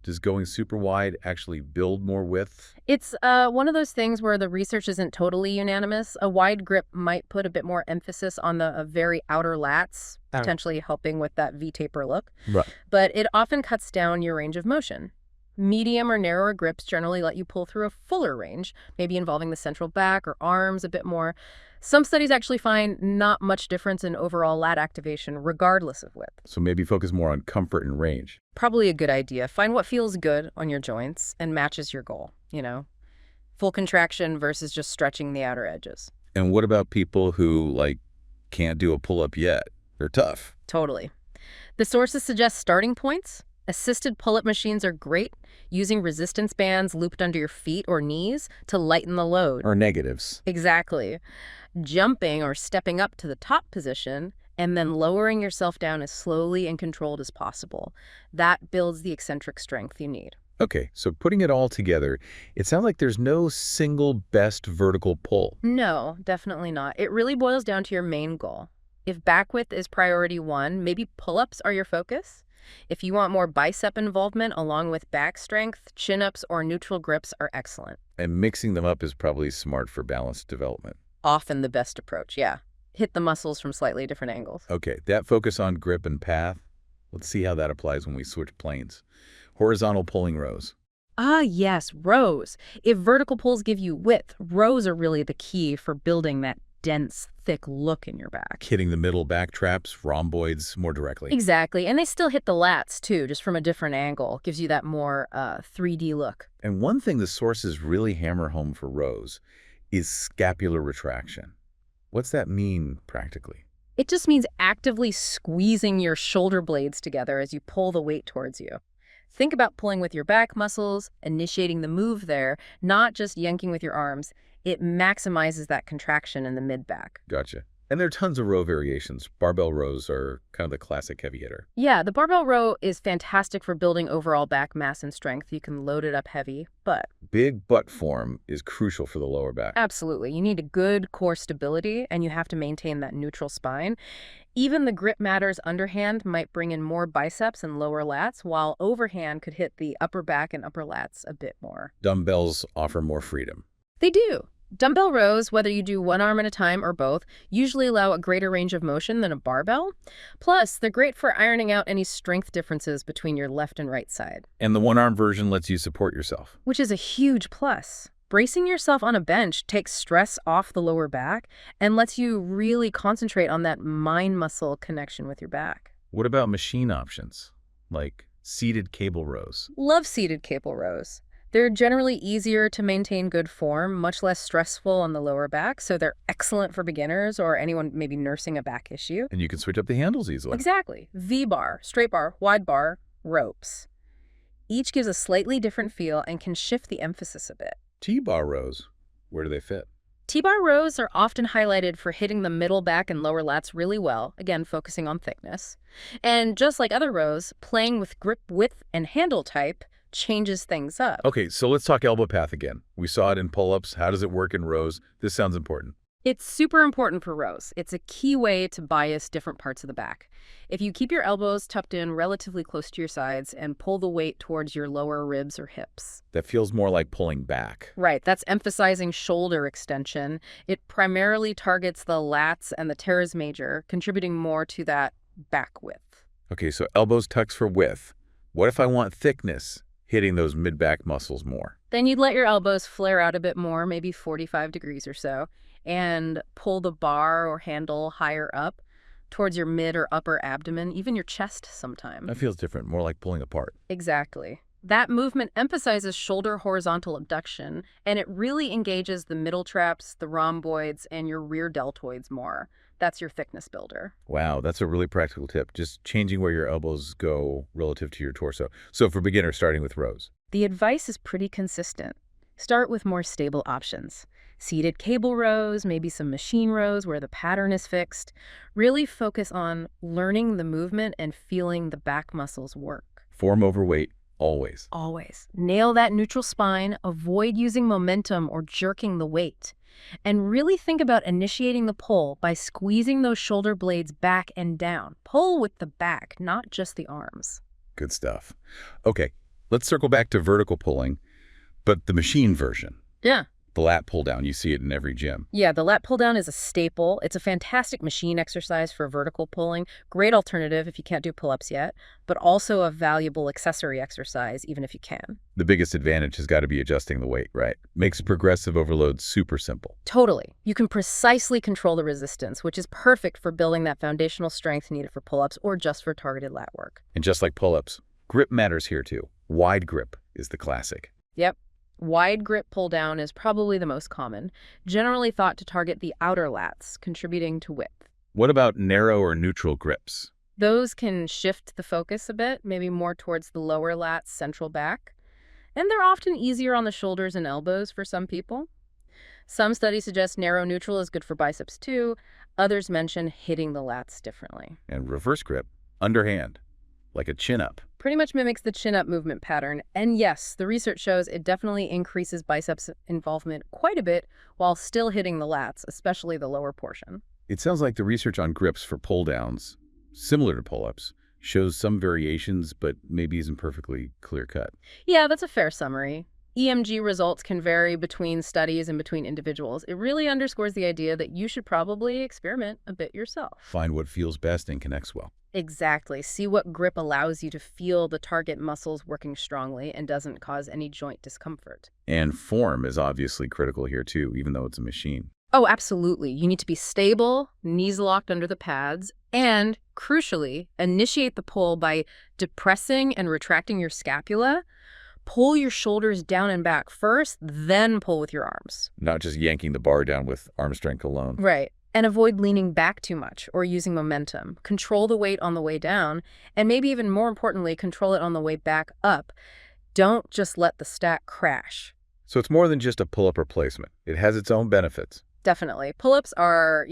Does going super wide actually build more width? It's one of those things where the research isn't totally unanimous. A wide grip might put a bit more emphasis on the very outer lats, potentially helping with that V-taper look. Right. But it often cuts down your range of motion. Medium or narrower grips generally let you pull through a fuller range, maybe involving the central back or arms a bit more. Some studies actually find not much difference in overall lat activation, regardless of width. So maybe focus more on comfort and range. Probably a good idea. Find what feels good on your joints and matches your goal, Full contraction versus just stretching the outer edges. And what about people who, can't do a pull-up yet? They're tough. Totally. The sources suggest starting points. Assisted pull-up machines are great, using resistance bands looped under your feet or knees to lighten the load. Or negatives. Exactly. Jumping or stepping up to the top position and then lowering yourself down as slowly and controlled as possible. That builds the eccentric strength you need. Okay, so putting it all together, it sounds like there's no single best vertical pull. No, definitely not. It really boils down to your main goal. If back width is priority one, maybe pull-ups are your focus. If you want more bicep involvement along with back strength, chin-ups or neutral grips are excellent. And mixing them up is probably smart for balanced development. Often the best approach, yeah. Hit the muscles from slightly different angles. Okay, that focus on grip and path, let's see how that applies when we switch planes. Horizontal pulling rows. Ah, yes, rows. If vertical pulls give you width, rows are really the key for building that dense, thick look in your back. Hitting the middle back traps, rhomboids more directly. Exactly, and they still hit the lats too, just from a different angle. Gives you that more 3D look. And one thing the sources really hammer home for rows is scapular retraction. What's that mean practically? It just means actively squeezing your shoulder blades together as you pull the weight towards you. Think about pulling with your back muscles, initiating the move there, not just yanking with your arms. It maximizes that contraction in the mid-back. Gotcha. And there are tons of row variations. Barbell rows are kind of the classic heavy hitter. Yeah, the barbell row is fantastic for building overall back mass and strength. You can load it up heavy, but... Big butt form is crucial for the lower back. Absolutely. You need a good core stability, and you have to maintain that neutral spine. Even the grip matters underhand might bring in more biceps and lower lats, while overhand could hit the upper back and upper lats a bit more. Dumbbells offer more freedom. They do. Dumbbell rows, whether you do one arm at a time or both, usually allow a greater range of motion than a barbell. Plus, they're great for ironing out any strength differences between your left and right side. And the one-arm version lets you support yourself. Which is a huge plus. Bracing yourself on a bench takes stress off the lower back and lets you really concentrate on that mind-muscle connection with your back. What about machine options, like seated cable rows? Love seated cable rows. They're generally easier to maintain good form, much less stressful on the lower back, so they're excellent for beginners or anyone maybe nursing a back issue. And you can switch up the handles easily. Exactly. V-bar, straight bar, wide bar, ropes. Each gives a slightly different feel and can shift the emphasis a bit. T-bar rows, where do they fit? T-bar rows are often highlighted for hitting the middle back and lower lats really well, again, focusing on thickness. And just like other rows, playing with grip width and handle type changes things up. Okay, so let's talk elbow path again. We saw it in pull-ups. How does it work in rows? This sounds important. It's super important for rows. It's a key way to bias different parts of the back. If you keep your elbows tucked in relatively close to your sides and pull the weight towards your lower ribs or hips. That feels more like pulling back. Right, that's emphasizing shoulder extension. It primarily targets the lats and the teres major, contributing more to that back width. Okay, so elbows tucks for width. What if I want thickness, hitting those mid-back muscles more? Then you'd let your elbows flare out a bit more, maybe 45 degrees or so, and pull the bar or handle higher up towards your mid or upper abdomen, even your chest sometimes. That feels different, more like pulling apart. Exactly. That movement emphasizes shoulder horizontal abduction, and it really engages the middle traps, the rhomboids, and your rear deltoids more. That's your thickness builder. Wow, that's a really practical tip, just changing where your elbows go relative to your torso. So for beginners, starting with rows. The advice is pretty consistent. Start with more stable options. Seated cable rows, maybe some machine rows where the pattern is fixed. Really focus on learning the movement and feeling the back muscles work. Form over weight, always. Always. Nail that neutral spine, avoid using momentum or jerking the weight. And really think about initiating the pull by squeezing those shoulder blades back and down. Pull with the back, not just the arms. Good stuff. Okay, let's circle back to vertical pulling, but the machine version. Yeah. The lat pull down, you see it in every gym. Yeah, the lat pull down is a staple. It's a fantastic machine exercise for vertical pulling. Great alternative if you can't do pull-ups yet, but also a valuable accessory exercise even if you can. The biggest advantage has got to be adjusting the weight, right? Makes progressive overload super simple. Totally. You can precisely control the resistance, which is perfect for building that foundational strength needed for pull-ups or just for targeted lat work. And just like pull-ups, grip matters here too. Wide grip is the classic. Yep. Wide grip pull down is probably the most common, generally thought to target the outer lats, contributing to width. What about narrow or neutral grips? Those can shift the focus a bit, maybe more towards the lower lats, central back. And they're often easier on the shoulders and elbows for some people. Some studies suggest narrow neutral is good for biceps too. Others mention hitting the lats differently. And reverse grip, underhand, like a chin-up. Pretty much mimics the chin-up movement pattern. And yes, the research shows it definitely increases biceps involvement quite a bit while still hitting the lats, especially the lower portion. It sounds like the research on grips for pull-downs, similar to pull-ups, shows some variations, but maybe isn't perfectly clear-cut. Yeah, that's a fair summary. EMG results can vary between studies and between individuals. It really underscores the idea that you should probably experiment a bit yourself. Find what feels best and connects well. Exactly. See what grip allows you to feel the target muscles working strongly and doesn't cause any joint discomfort. And form is obviously critical here too, even though it's a machine. Oh, absolutely. You need to be stable, knees locked under the pads, and, crucially, initiate the pull by depressing and retracting your scapula. Pull your shoulders down and back first, then pull with your arms. Not just yanking the bar down with arm strength alone. Right. And avoid leaning back too much or using momentum. Control the weight on the way down, and maybe even more importantly, control it on the way back up. Don't just let the stack crash. So it's more than just a pull-up replacement. It has its own benefits. Definitely. Pull-ups are,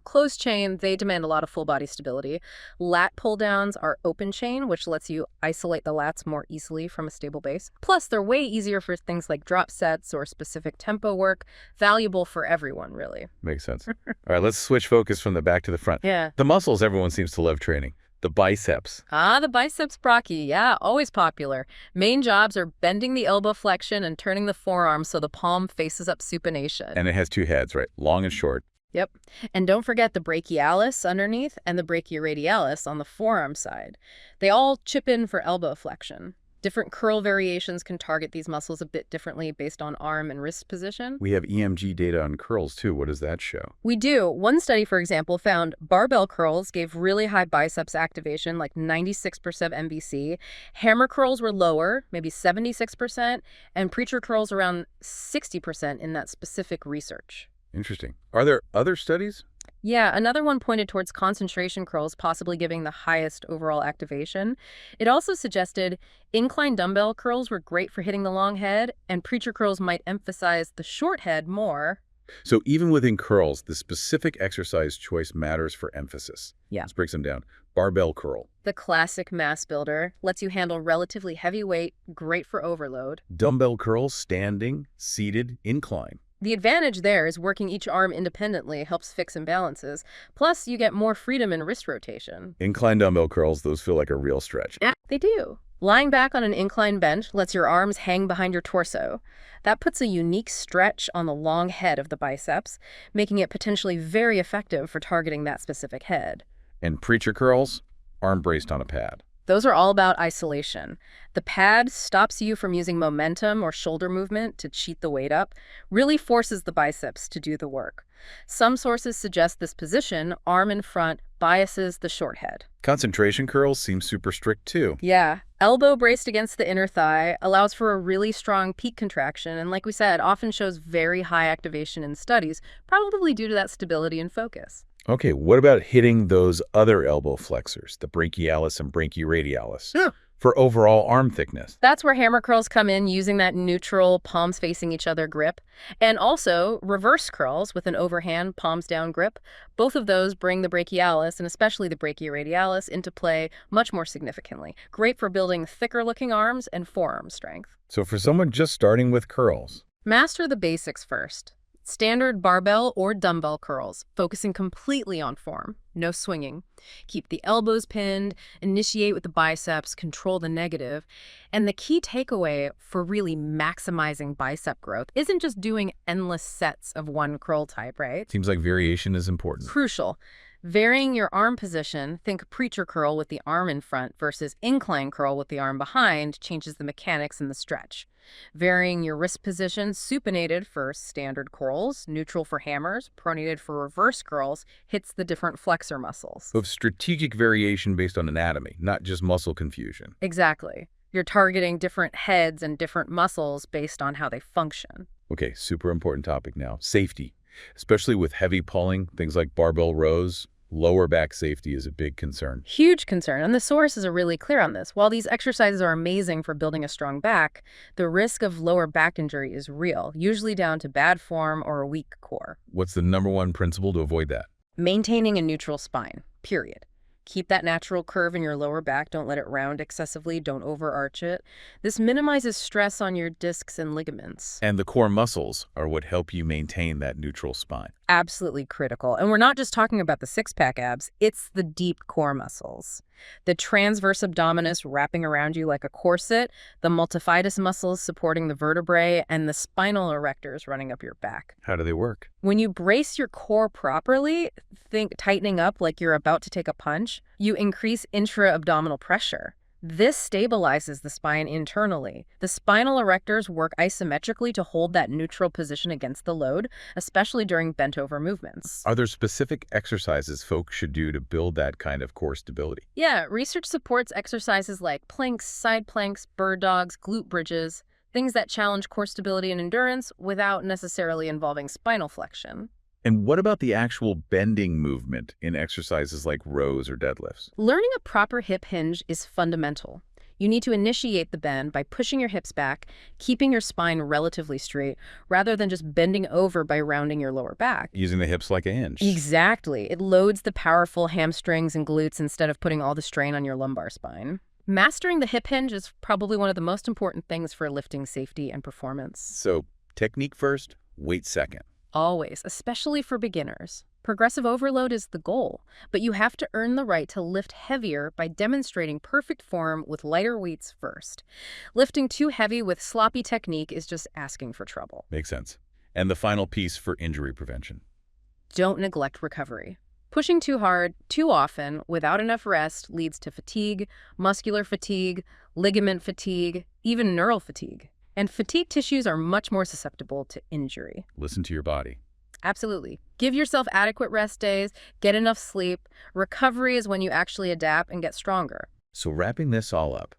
closed chain. They demand a lot of full body stability. Lat pull-downs are open chain, which lets you isolate the lats more easily from a stable base. Plus, they're way easier for things like drop sets or specific tempo work. Valuable for everyone, really. Makes sense. All right, let's switch focus from the back to the front. Yeah. The muscles everyone seems to love training. The biceps. The biceps brachii. Yeah, always popular. Main jobs are bending the elbow flexion and turning the forearm so the palm faces up supination. And it has two heads, right? Long and short. Yep. And don't forget the brachialis underneath and the brachioradialis on the forearm side. They all chip in for elbow flexion. Different curl variations can target these muscles a bit differently based on arm and wrist position. We have EMG data on curls too. What does that show? We do. One study, for example, found barbell curls gave really high biceps activation, like 96% MBC. Hammer curls were lower, maybe 76%, and preacher curls around 60% in that specific research. Interesting. Are there other studies? Yeah, another one pointed towards concentration curls possibly giving the highest overall activation. It also suggested incline dumbbell curls were great for hitting the long head, and preacher curls might emphasize the short head more. So even within curls, the specific exercise choice matters for emphasis. Yeah. Let's break them down. Barbell curl. The classic mass builder lets you handle relatively heavy weight, great for overload. Dumbbell curls, standing, seated, incline. The advantage there is working each arm independently helps fix imbalances. Plus, you get more freedom in wrist rotation. Incline dumbbell curls, those feel like a real stretch. Yeah, they do. Lying back on an incline bench lets your arms hang behind your torso. That puts a unique stretch on the long head of the biceps, making it potentially very effective for targeting that specific head. And preacher curls, arm braced on a pad. Those are all about isolation. The pad stops you from using momentum or shoulder movement to cheat the weight up, really forces the biceps to do the work. Some sources suggest this position, arm in front, biases the short head. Concentration curls seem super strict too. Yeah, elbow braced against the inner thigh allows for a really strong peak contraction, and like we said, often shows very high activation in studies, probably due to that stability and focus. Okay, what about hitting those other elbow flexors, the brachialis and brachyradialis, for overall arm thickness? That's where hammer curls come in, using that neutral, palms facing each other grip. And also reverse curls with an overhand, palms down grip. Both of those bring the brachialis, and especially the brachyradialis, into play much more significantly. Great for building thicker looking arms and forearm strength. So for someone just starting with curls, Master the basics first. Standard barbell or dumbbell curls, focusing completely on form, no swinging. Keep the elbows pinned, initiate with the biceps, control the negative. And the key takeaway for really maximizing bicep growth isn't just doing endless sets of one curl type, right? seems like variation is important. Crucial. Varying your arm position, think preacher curl with the arm in front versus incline curl with the arm behind, changes the mechanics and the stretch. Varying your wrist position, supinated for standard curls, neutral for hammers, pronated for reverse curls, hits the different flexor muscles. Of strategic variation based on anatomy, not just muscle confusion. Exactly. You're targeting different heads and different muscles based on how they function. Okay, super important topic now. Safety. Especially with heavy pulling, things like barbell rows, lower back safety is a big concern. Huge concern, and the sources are really clear on this. While these exercises are amazing for building a strong back, the risk of lower back injury is real, usually down to bad form or a weak core. What's the #1 principle to avoid that? Maintaining a neutral spine, period. Keep that natural curve in your lower back. Don't let it round excessively. Don't overarch it. This minimizes stress on your discs and ligaments. And the core muscles are what help you maintain that neutral spine. Absolutely critical. And we're not just talking about the six-pack abs. It's the deep core muscles. The transverse abdominis wrapping around you like a corset, the multifidus muscles supporting the vertebrae, and the spinal erectors running up your back. How do they work? When you brace your core properly, think tightening up like you're about to take a punch, you increase intra-abdominal pressure. This stabilizes the spine internally. The spinal erectors work isometrically to hold that neutral position against the load, especially during bent-over movements. Are there specific exercises folks should do to build that kind of core stability? Yeah, research supports exercises like planks, side planks, bird dogs, glute bridges, things that challenge core stability and endurance without necessarily involving spinal flexion. And what about the actual bending movement in exercises like rows or deadlifts? Learning a proper hip hinge is fundamental. You need to initiate the bend by pushing your hips back, keeping your spine relatively straight, rather than just bending over by rounding your lower back. Using the hips like a hinge. Exactly. It loads the powerful hamstrings and glutes instead of putting all the strain on your lumbar spine. Mastering the hip hinge is probably one of the most important things for lifting safety and performance. So, technique first, weight second. Always, especially for beginners. Progressive overload is the goal, but you have to earn the right to lift heavier by demonstrating perfect form with lighter weights first. Lifting too heavy with sloppy technique is just asking for trouble. Makes sense. And the final piece for injury prevention. Don't neglect recovery. Pushing too hard, too often, without enough rest leads to fatigue, muscular fatigue, ligament fatigue, even neural fatigue. And fatigued tissues are much more susceptible to injury. Listen to your body. Absolutely. Give yourself adequate rest days, get enough sleep. Recovery is when you actually adapt and get stronger. So wrapping this all up,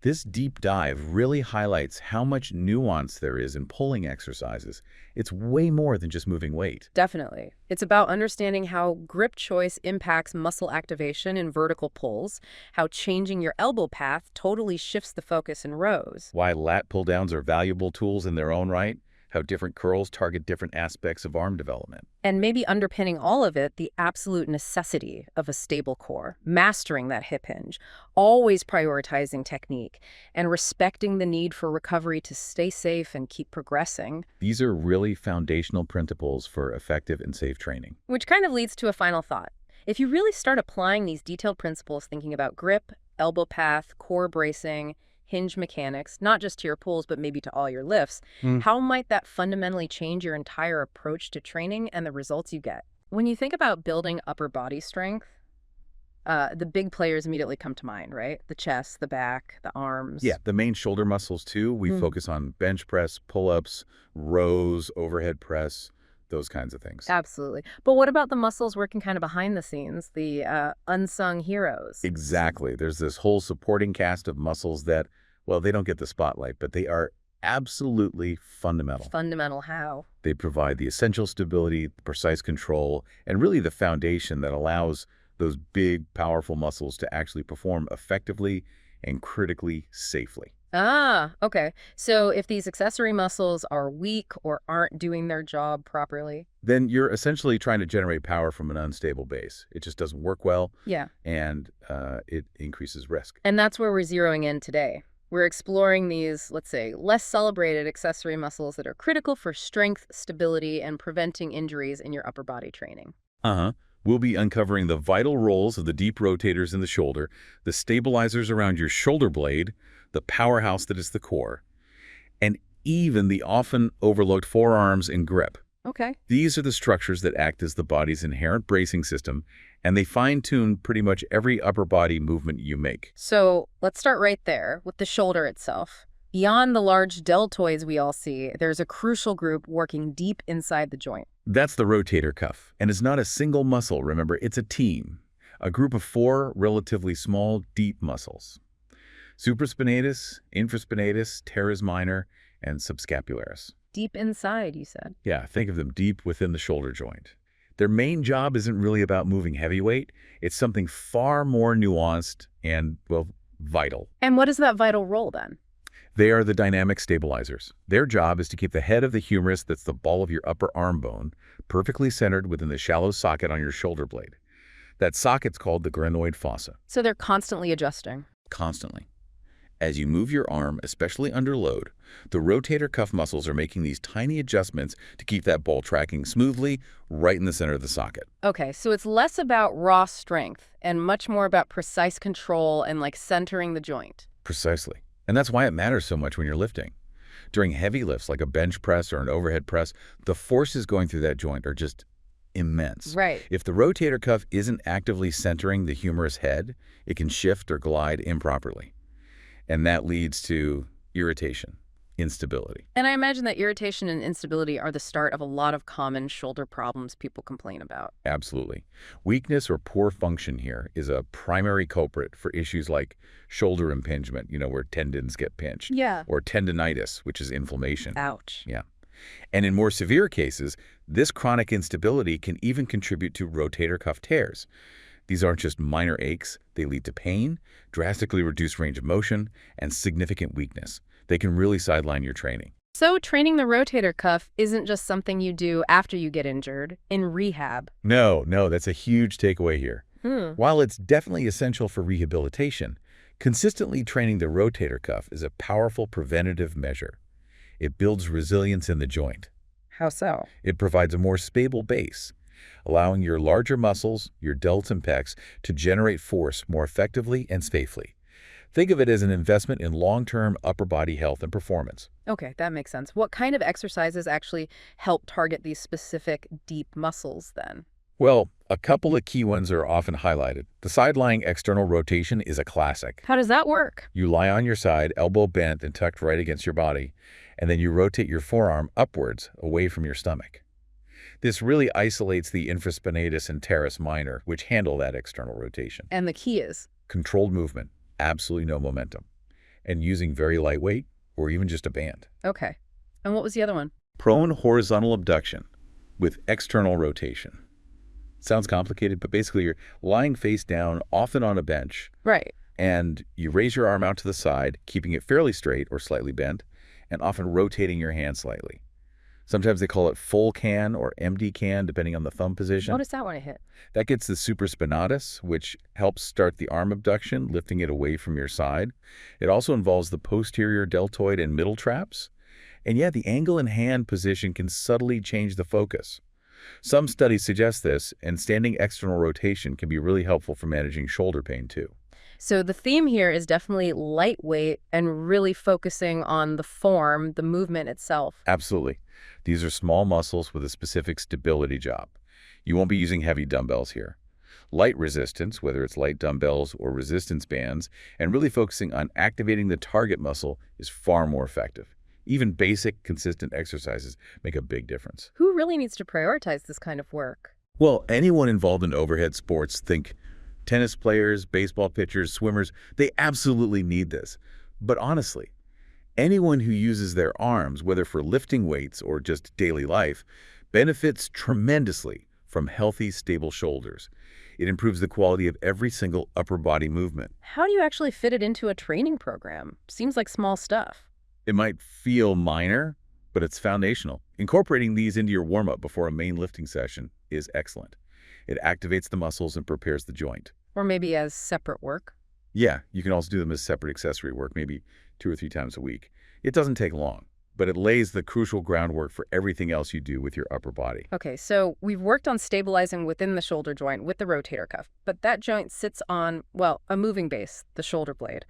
This deep dive really highlights how much nuance there is in pulling exercises. It's way more than just moving weight. Definitely. It's about understanding how grip choice impacts muscle activation in vertical pulls, how changing your elbow path totally shifts the focus in rows. Why lat pull-downs are valuable tools in their own right, how different curls target different aspects of arm development. And maybe underpinning all of it, the absolute necessity of a stable core, mastering that hip hinge, always prioritizing technique, and respecting the need for recovery to stay safe and keep progressing. These are really foundational principles for effective and safe training. Which kind of leads to a final thought. If you really start applying these detailed principles, thinking about grip, elbow path, core bracing, hinge mechanics, not just to your pulls, but maybe to all your lifts, how might that fundamentally change your entire approach to training and the results you get? When you think about building upper body strength, the big players immediately come to mind, right? The chest, the back, the arms. Yeah, the main shoulder muscles too. We focus on bench press, pull-ups, rows, overhead press, those kinds of things. Absolutely. But what about the muscles working kind of behind the scenes, the unsung heroes? Exactly. There's this whole supporting cast of muscles that, well, they don't get the spotlight, but they are absolutely fundamental. Fundamental how? They provide the essential stability, precise control, and really the foundation that allows those big, powerful muscles to actually perform effectively and critically safely. Ah, okay. So if these accessory muscles are weak or aren't doing their job properly? Then you're essentially trying to generate power from an unstable base. It just doesn't work well, Yeah. and it increases risk. And that's where we're zeroing in today. We're exploring these, let's say, less celebrated accessory muscles that are critical for strength, stability, and preventing injuries in your upper body training. We'll be uncovering the vital roles of the deep rotators in the shoulder, the stabilizers around your shoulder blade, the powerhouse that is the core, and even the often overlooked forearms and grip. Okay. These are the structures that act as the body's inherent bracing system, and they fine-tune pretty much every upper body movement you make. So let's start right there with the shoulder itself. Beyond the large deltoids we all see, there's a crucial group working deep inside the joint. That's the rotator cuff, and it's not a single muscle, remember, it's a team, a group of 4 relatively small, deep muscles. Supraspinatus, infraspinatus, teres minor, and subscapularis. Deep inside, you said. Yeah, think of them deep within the shoulder joint. Their main job isn't really about moving heavy weight. It's something far more nuanced and, well, vital. And what is that vital role then? They are the dynamic stabilizers. Their job is to keep the head of the humerus, that's the ball of your upper arm bone, perfectly centered within the shallow socket on your shoulder blade. That socket's called the glenoid fossa. So they're constantly adjusting. Constantly. As you move your arm, especially under load, the rotator cuff muscles are making these tiny adjustments to keep that ball tracking smoothly right in the center of the socket. Okay, so it's less about raw strength and much more about precise control and like centering the joint. Precisely. And that's why it matters so much when you're lifting. During heavy lifts like a bench press or an overhead press, the forces going through that joint are just immense. Right. If the rotator cuff isn't actively centering the humerus head, it can shift or glide improperly. And that leads to irritation, instability. And I imagine that irritation and instability are the start of a lot of common shoulder problems people complain about. Absolutely. Weakness or poor function here is a primary culprit for issues like shoulder impingement, where tendons get pinched. Yeah. Or tendinitis, which is inflammation. Ouch. Yeah. And in more severe cases, this chronic instability can even contribute to rotator cuff tears. These aren't just minor aches. They lead to pain, drastically reduced range of motion, and significant weakness. They can really sideline your training. So training the rotator cuff isn't just something you do after you get injured, in rehab. No, that's a huge takeaway here. While it's definitely essential for rehabilitation, consistently training the rotator cuff is a powerful preventative measure. It builds resilience in the joint. How so? It provides a more stable base, allowing your larger muscles, your delts and pecs, to generate force more effectively and safely. Think of it as an investment in long-term upper body health and performance. Okay, that makes sense. What kind of exercises actually help target these specific deep muscles then? Well, a couple of key ones are often highlighted. The side-lying external rotation is a classic. How does that work? You lie on your side, elbow bent and tucked right against your body, and then you rotate your forearm upwards away from your stomach. This really isolates the infraspinatus and teres minor, which handle that external rotation. And the key is? Controlled movement, absolutely no momentum. and using very lightweight or even just a band. Okay. And what was the other one? Prone horizontal abduction with external rotation. Sounds complicated, but basically you're lying face down, often on a bench, Right. and you raise your arm out to the side, keeping it fairly straight or slightly bent, and often rotating your hand slightly. Sometimes they call it full can or MD can, depending on the thumb position. What is that one I hit? That gets the supraspinatus, which helps start the arm abduction, lifting it away from your side. It also involves the posterior deltoid and middle traps. And yeah, the angle and hand position can subtly change the focus. Some studies suggest this, and standing external rotation can be really helpful for managing shoulder pain too. So the theme here is definitely lightweight and really focusing on the form, the movement itself. Absolutely. These are small muscles with a specific stability job. You won't be using heavy dumbbells here. Light resistance, whether it's light dumbbells or resistance bands, and really focusing on activating the target muscle is far more effective. Even basic, consistent exercises make a big difference. Who really needs to prioritize this kind of work? Well, anyone involved in overhead sports, think tennis players, baseball pitchers, swimmers, they absolutely need this. But honestly, anyone who uses their arms, whether for lifting weights or just daily life, benefits tremendously from healthy, stable shoulders. It improves the quality of every single upper body movement. How do you actually fit it into a training program? Seems like small stuff. It might feel minor, but it's foundational. Incorporating these into your warm-up before a main lifting session is excellent. It activates the muscles and prepares the joint. Or maybe as separate work. Yeah, you can also do them as separate accessory work, maybe 2 or 3 times a week. It doesn't take long, but it lays the crucial groundwork for everything else you do with your upper body. Okay, so we've worked on stabilizing within the shoulder joint with the rotator cuff, but that joint sits on, well, a moving base, the shoulder blade.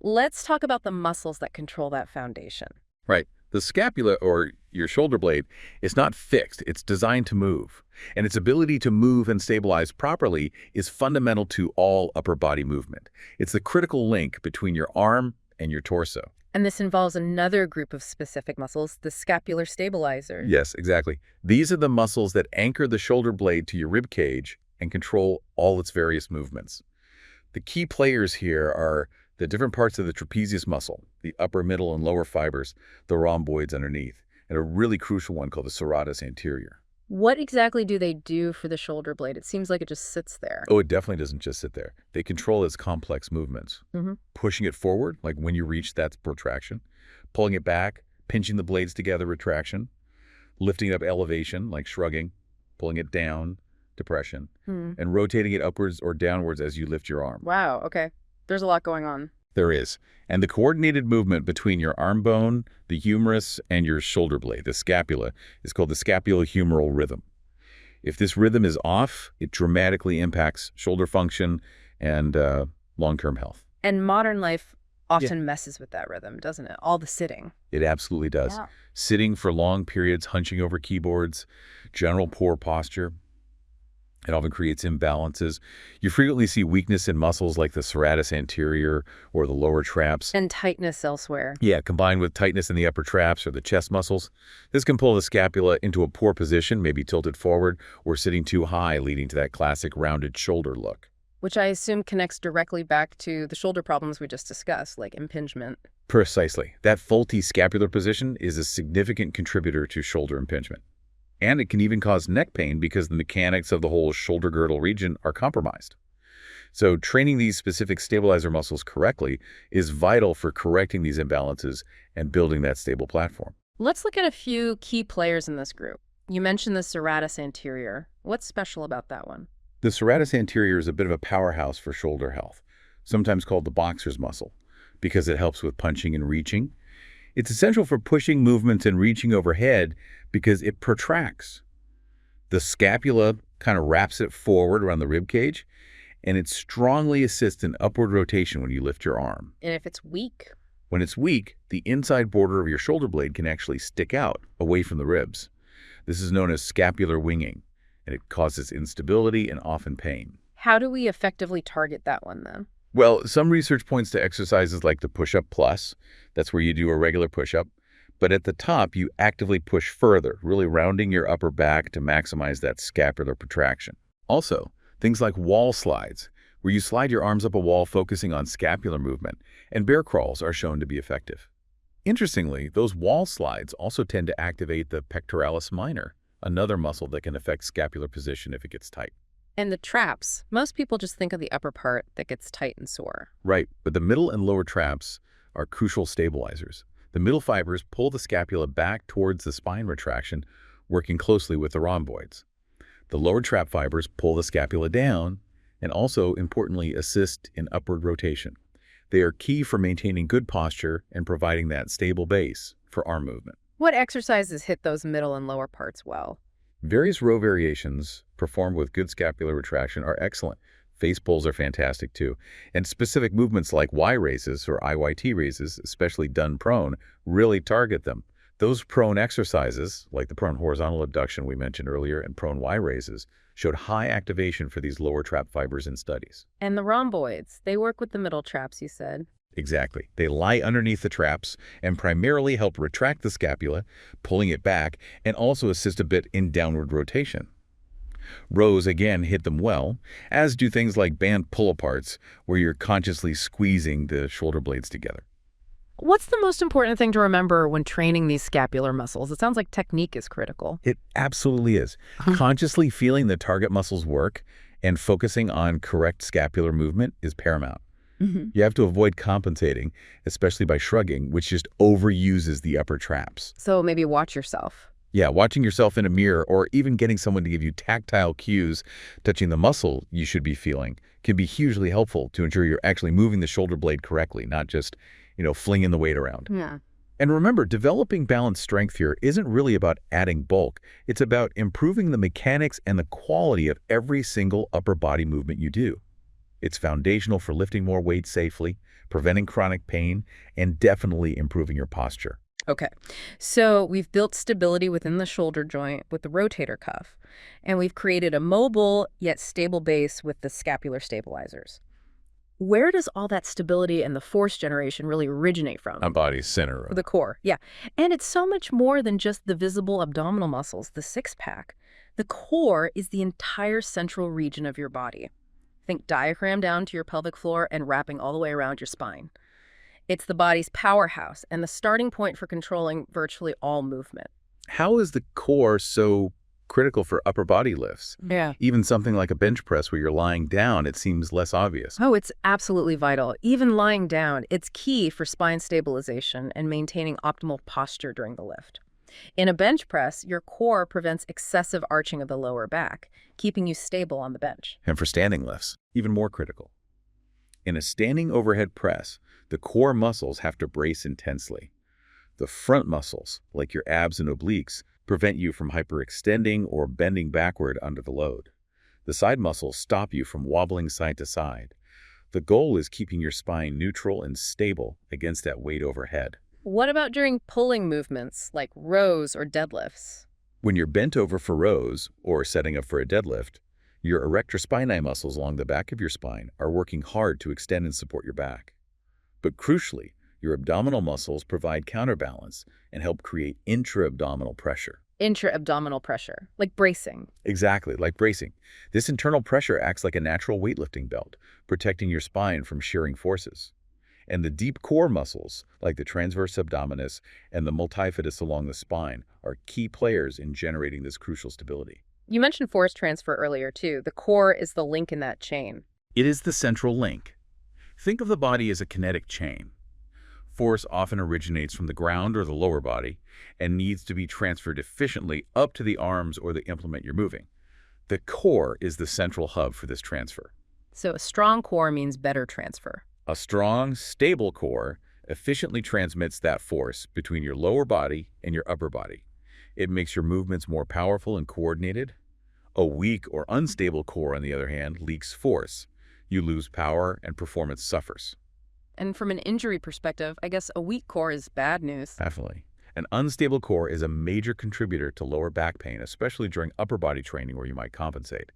Let's talk about the muscles that control that foundation. Right. The scapula, or your shoulder blade, is not fixed. It's designed to move. And its ability to move and stabilize properly is fundamental to all upper body movement. It's the critical link between your arm and your torso. And this involves another group of specific muscles, the scapular stabilizer. Yes, exactly. These are the muscles that anchor the shoulder blade to your rib cage and control all its various movements. The key players here are the different parts of the trapezius muscle, the upper, middle, and lower fibers, the rhomboids underneath, and a really crucial one called the serratus anterior. What exactly do they do for the shoulder blade? It seems like it just sits there. Oh, it definitely doesn't just sit there. They control its complex movements. Pushing it forward, like when you reach that protraction. Pulling it back, pinching the blades together, retraction. Lifting it up, elevation, like shrugging. Pulling it down, depression. And rotating it upwards or downwards as you lift your arm. Wow, okay. There's a lot going on. There is. And the coordinated movement between your arm bone, the humerus, and your shoulder blade, the scapula, is called the scapulohumeral rhythm. If this rhythm is off, it dramatically impacts shoulder function and long-term health. And modern life often messes with that rhythm, doesn't it? All the sitting. It absolutely does. Yeah. Sitting for long periods, hunching over keyboards, general poor posture. It often creates imbalances. You frequently see weakness in muscles like the serratus anterior or the lower traps. And tightness elsewhere. Yeah, combined with tightness in the upper traps or the chest muscles. This can pull the scapula into a poor position, maybe tilted forward or sitting too high, leading to that classic rounded shoulder look. Which I assume connects directly back to the shoulder problems we just discussed, like impingement. Precisely. That faulty scapular position is a significant contributor to shoulder impingement. And it can even cause neck pain because the mechanics of the whole shoulder girdle region are compromised. So training these specific stabilizer muscles correctly is vital for correcting these imbalances and building that stable platform. Let's look at a few key players in this group. You mentioned the serratus anterior. What's special about that one? The serratus anterior is a bit of a powerhouse for shoulder health, sometimes called the boxer's muscle, because it helps with punching and reaching. It's essential for pushing movements and reaching overhead because it protracts. The scapula kind of wraps it forward around the rib cage, and it strongly assists in upward rotation when you lift your arm. And if it's weak? When it's weak, the inside border of your shoulder blade can actually stick out away from the ribs. This is known as scapular winging, and it causes instability and often pain. How do we effectively target that one then? Well, some research points to exercises like the push-up plus. That's where you do a regular push-up. But at the top, you actively push further, really rounding your upper back to maximize that scapular protraction. Also, things like wall slides, where you slide your arms up a wall focusing on scapular movement, and bear crawls are shown to be effective. Interestingly, those wall slides also tend to activate the pectoralis minor, another muscle that can affect scapular position if it gets tight. And the traps. Most people just think of the upper part that gets tight and sore. Right, but the middle and lower traps are crucial stabilizers. The middle fibers pull the scapula back towards the spine retraction, working closely with the rhomboids. The lower trap fibers pull the scapula down and also, importantly, assist in upward rotation. They are key for maintaining good posture and providing that stable base for arm movement. What exercises hit those middle and lower parts well? Various row variations performed with good scapular retraction are excellent. Face pulls are fantastic too. And specific movements like Y raises or IYT raises, especially done prone, really target them. Those prone exercises, like the prone horizontal abduction we mentioned earlier and prone Y raises, showed high activation for these lower trap fibers in studies. And the rhomboids, they work with the middle traps, you said. Exactly. They lie underneath the traps and primarily help retract the scapula, pulling it back, and also assist a bit in downward rotation. Rows again hit them well, as do things like band pull-aparts, where you're consciously squeezing the shoulder blades together. What's the most important thing to remember when training these scapular muscles? It sounds like technique is critical. It absolutely is. Consciously feeling the target muscles work and focusing on correct scapular movement is paramount. You have to avoid compensating, especially by shrugging, which just overuses the upper traps. So maybe watch yourself. Yeah, watching yourself in a mirror or even getting someone to give you tactile cues touching the muscle you should be feeling can be hugely helpful to ensure you're actually moving the shoulder blade correctly, not just, flinging the weight around. Yeah. And remember, developing balanced strength here isn't really about adding bulk. It's about improving the mechanics and the quality of every single upper body movement you do. It's foundational for lifting more weight safely, preventing chronic pain, and definitely improving your posture. Okay, so we've built stability within the shoulder joint with the rotator cuff, and we've created a mobile yet stable base with the scapular stabilizers. Where does all that stability and the force generation really originate from? A body's center. The core, yeah. And it's so much more than just the visible abdominal muscles, the six-pack. The core is the entire central region of your body. Think diaphragm down to your pelvic floor and wrapping all the way around your spine. It's the body's powerhouse and the starting point for controlling virtually all movement. How is the core so critical for upper body lifts? Yeah. Even something like a bench press where you're lying down, it seems less obvious. Oh, it's absolutely vital. Even lying down, it's key for spine stabilization and maintaining optimal posture during the lift. In a bench press, your core prevents excessive arching of the lower back, keeping you stable on the bench. And for standing lifts, even more critical. In a standing overhead press, the core muscles have to brace intensely. The front muscles, like your abs and obliques, prevent you from hyperextending or bending backward under the load. The side muscles stop you from wobbling side to side. The goal is keeping your spine neutral and stable against that weight overhead. What about during pulling movements like rows or deadlifts? When you're bent over for rows or setting up for a deadlift, your erector spinae muscles along the back of your spine are working hard to extend and support your back. But crucially, your abdominal muscles provide counterbalance and help create intra-abdominal pressure. Intra-abdominal pressure, like bracing. Exactly, like bracing. This internal pressure acts like a natural weightlifting belt, protecting your spine from shearing forces. And the deep core muscles, like the transverse abdominis and the multifidus along the spine, are key players in generating this crucial stability. You mentioned force transfer earlier, too. The core is the link in that chain. It is the central link. Think of the body as a kinetic chain. Force often originates from the ground or the lower body and needs to be transferred efficiently up to the arms or the implement you're moving. The core is the central hub for this transfer. So a strong core means better transfer. A strong, stable core efficiently transmits that force between your lower body and your upper body. It makes your movements more powerful and coordinated. A weak or unstable core, on the other hand, leaks force. You lose power and performance suffers. And from an injury perspective, I guess a weak core is bad news. Definitely. An unstable core is a major contributor to lower back pain, especially during upper body training where you might compensate.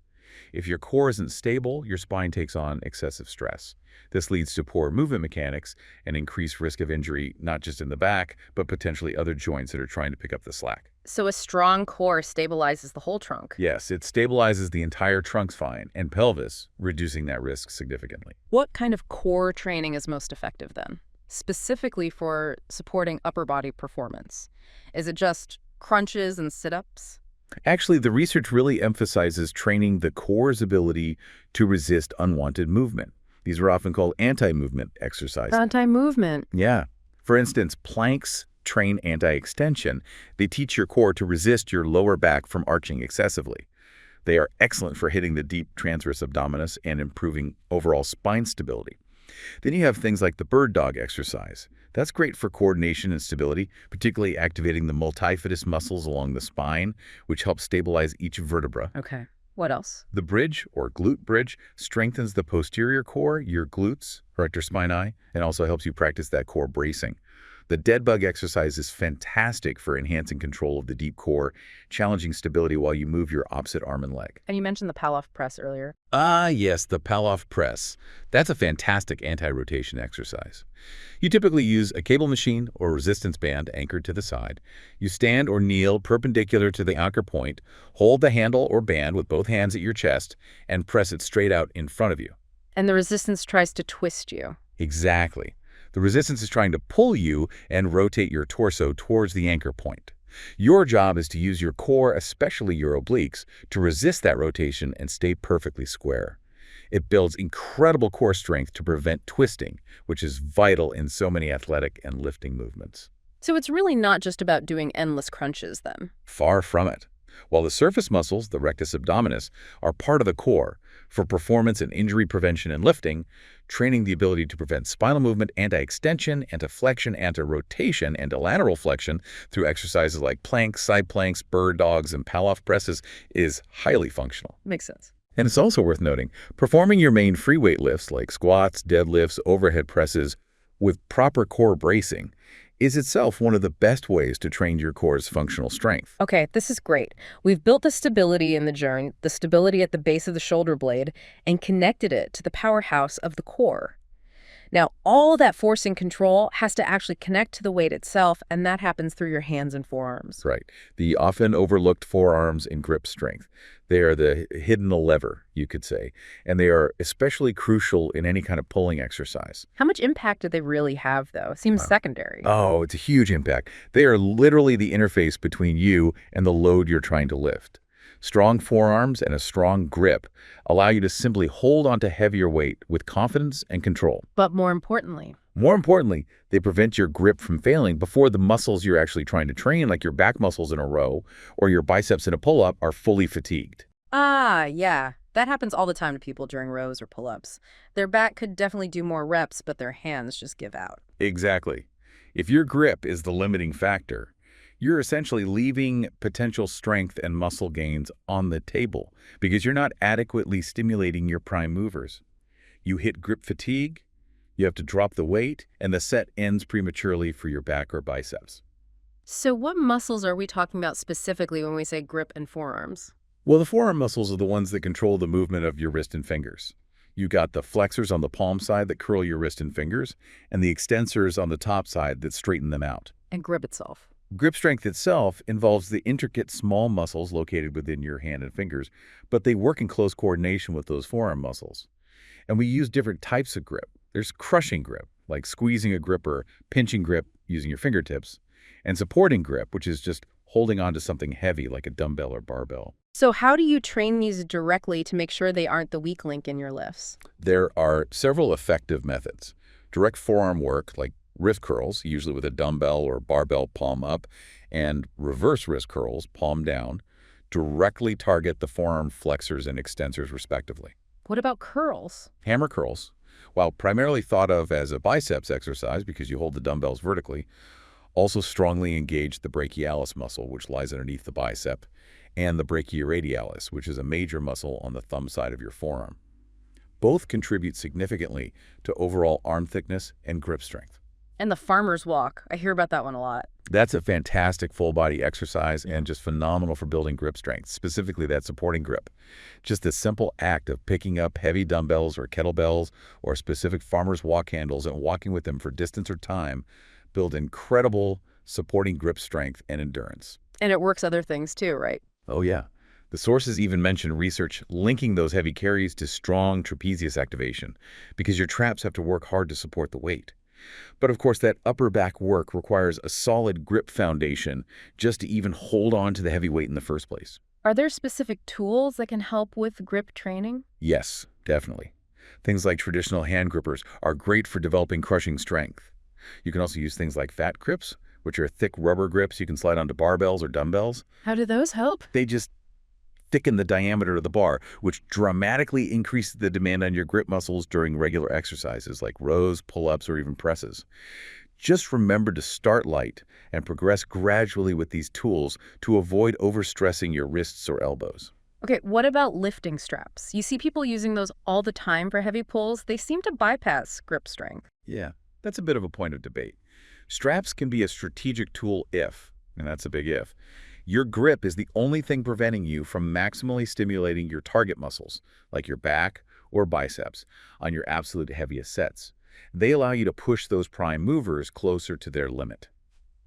If your core isn't stable, your spine takes on excessive stress. This leads to poor movement mechanics and increased risk of injury, not just in the back, but potentially other joints that are trying to pick up the slack. So a strong core stabilizes the whole trunk. Yes, it stabilizes the entire trunk spine and pelvis, reducing that risk significantly. What kind of core training is most effective then, specifically for supporting upper body performance? Is it just crunches and sit-ups? Actually, the research really emphasizes training the core's ability to resist unwanted movement. These are often called anti-movement exercises. Anti-movement. Yeah. For instance, planks train anti-extension. They teach your core to resist your lower back from arching excessively. They are excellent for hitting the deep transverse abdominis and improving overall spine stability. Then you have things like the bird dog exercise. That's great for coordination and stability, particularly activating the multifidus muscles along the spine, which helps stabilize each vertebra. Okay. What else? The bridge, or glute bridge, strengthens the posterior core, your glutes, rector spinae, and also helps you practice that core bracing. The dead bug exercise is fantastic for enhancing control of the deep core, challenging stability while you move your opposite arm and leg. And you mentioned the Pallof press earlier. Ah, yes, the Pallof press. That's a fantastic anti-rotation exercise. You typically use a cable machine or resistance band anchored to the side. You stand or kneel perpendicular to the anchor point, hold the handle or band with both hands at your chest, and press it straight out in front of you. And the resistance tries to twist you. Exactly. The resistance is trying to pull you and rotate your torso towards the anchor point. Your job is to use your core, especially your obliques, to resist that rotation and stay perfectly square. It builds incredible core strength to prevent twisting, which is vital in so many athletic and lifting movements. So it's really not just about doing endless crunches then. Far from it. While the surface muscles, the rectus abdominis, are part of the core, for performance and injury prevention and lifting, training the ability to prevent spinal movement, anti-extension, anti-flexion, anti-rotation, and lateral flexion through exercises like planks, side planks, bird dogs, and Pallof presses is highly functional. Makes sense. And it's also worth noting, performing your main free weight lifts like squats, deadlifts, overhead presses with proper core bracing is itself one of the best ways to train your core's functional strength. Okay, this is great. We've built the stability in the joint, the stability at the base of the shoulder blade, and connected it to the powerhouse of the core. Now, all that force and control has to actually connect to the weight itself, and that happens through your hands and forearms. Right. The often overlooked forearms and grip strength. They are the hidden lever, you could say, and they are especially crucial in any kind of pulling exercise. How much impact do they really have, though? Seems secondary. Oh, it's a huge impact. They are literally the interface between you and the load you're trying to lift. Strong forearms and a strong grip allow you to simply hold onto heavier weight with confidence and control. But more importantly, they prevent your grip from failing before the muscles you're actually trying to train, like your back muscles in a row or your biceps in a pull-up, are fully fatigued. yeah. That happens all the time to people during rows or pull-ups. Their back could definitely do more reps, but their hands just give out. Exactly. If your grip is the limiting factor, you're essentially leaving potential strength and muscle gains on the table because you're not adequately stimulating your prime movers. You hit grip fatigue, you have to drop the weight, and the set ends prematurely for your back or biceps. So what muscles are we talking about specifically when we say grip and forearms? Well, the forearm muscles are the ones that control the movement of your wrist and fingers. You got the flexors on the palm side that curl your wrist and fingers, and the extensors on the top side that straighten them out. And grip itself. Grip strength itself involves the intricate small muscles located within your hand and fingers, but they work in close coordination with those forearm muscles. And we use different types of grip. There's crushing grip, like squeezing a grip or pinching grip using your fingertips, and supporting grip, which is just holding onto something heavy like a dumbbell or barbell. So how do you train these directly to make sure they aren't the weak link in your lifts? There are several effective methods. Direct forearm work, like wrist curls, usually with a dumbbell or barbell palm up, and reverse wrist curls, palm down, directly target the forearm flexors and extensors respectively. What about curls? Hammer curls, while primarily thought of as a biceps exercise because you hold the dumbbells vertically, also strongly engage the brachialis muscle, which lies underneath the bicep, and the brachioradialis, which is a major muscle on the thumb side of your forearm. Both contribute significantly to overall arm thickness and grip strength. And the farmer's walk. I hear about that one a lot. That's a fantastic full-body exercise and just phenomenal for building grip strength, specifically that supporting grip. Just a simple act of picking up heavy dumbbells or kettlebells or specific farmer's walk handles and walking with them for distance or time build incredible supporting grip strength and endurance. And it works other things too, right? Oh, yeah. The sources even mention research linking those heavy carries to strong trapezius activation because your traps have to work hard to support the weight. But of course, that upper back work requires a solid grip foundation just to even hold on to the heavy weight in the first place. Are there specific tools that can help with grip training? Yes, definitely. Things like traditional hand grippers are great for developing crushing strength. You can also use things like fat grips, which are thick rubber grips you can slide onto barbells or dumbbells. How do those help? They just thicken the diameter of the bar, which dramatically increases the demand on your grip muscles during regular exercises like rows, pull-ups, or even presses. Just remember to start light and progress gradually with these tools to avoid overstressing your wrists or elbows. Okay, what about lifting straps? You see people using those all the time for heavy pulls. They seem to bypass grip strength. Yeah, that's a bit of a point of debate. Straps can be a strategic tool if, and that's a big if, your grip is the only thing preventing you from maximally stimulating your target muscles, like your back or biceps, on your absolute heaviest sets. They allow you to push those prime movers closer to their limit.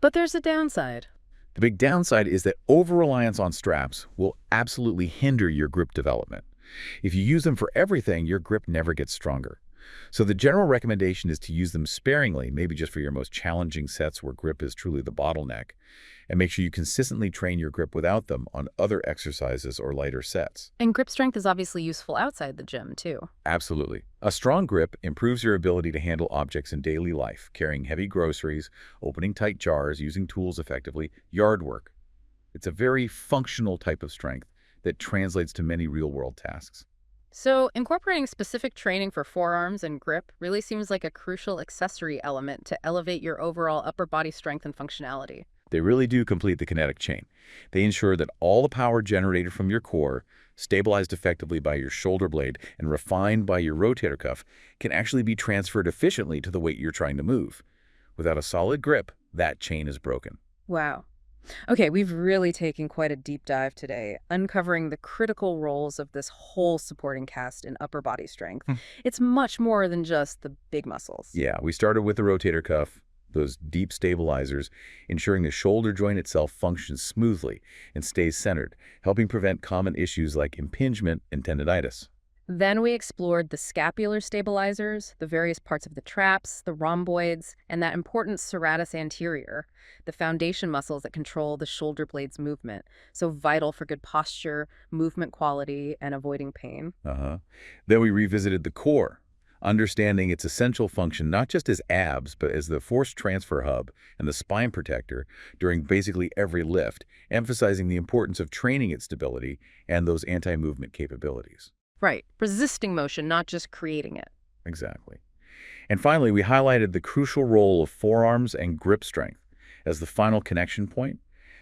But there's a downside. The big downside is that over-reliance on straps will absolutely hinder your grip development. If you use them for everything, your grip never gets stronger. So the general recommendation is to use them sparingly, maybe just for your most challenging sets where grip is truly the bottleneck, and make sure you consistently train your grip without them on other exercises or lighter sets. And grip strength is obviously useful outside the gym, too. Absolutely. A strong grip improves your ability to handle objects in daily life, carrying heavy groceries, opening tight jars, using tools effectively, yard work. It's a very functional type of strength that translates to many real-world tasks. So incorporating specific training for forearms and grip really seems like a crucial accessory element to elevate your overall upper body strength and functionality. They really do complete the kinetic chain. They ensure that all the power generated from your core, stabilized effectively by your shoulder blade, and refined by your rotator cuff, can actually be transferred efficiently to the weight you're trying to move. Without a solid grip, that chain is broken. Wow. Okay, we've really taken quite a deep dive today, uncovering the critical roles of this whole supporting cast in upper body strength. It's much more than just the big muscles. Yeah, we started with the rotator cuff, those deep stabilizers, ensuring the shoulder joint itself functions smoothly and stays centered, helping prevent common issues like impingement and tendinitis. Then we explored the scapular stabilizers, the various parts of the traps, the rhomboids, and that important serratus anterior, the foundation muscles that control the shoulder blade's movement, so vital for good posture, movement quality, and avoiding pain. Then we revisited the core, understanding its essential function not just as abs, but as the force transfer hub and the spine protector during basically every lift, emphasizing the importance of training its stability and those anti-movement capabilities. Right, resisting motion, not just creating it. Exactly. And finally, we highlighted the crucial role of forearms and grip strength as the final connection point,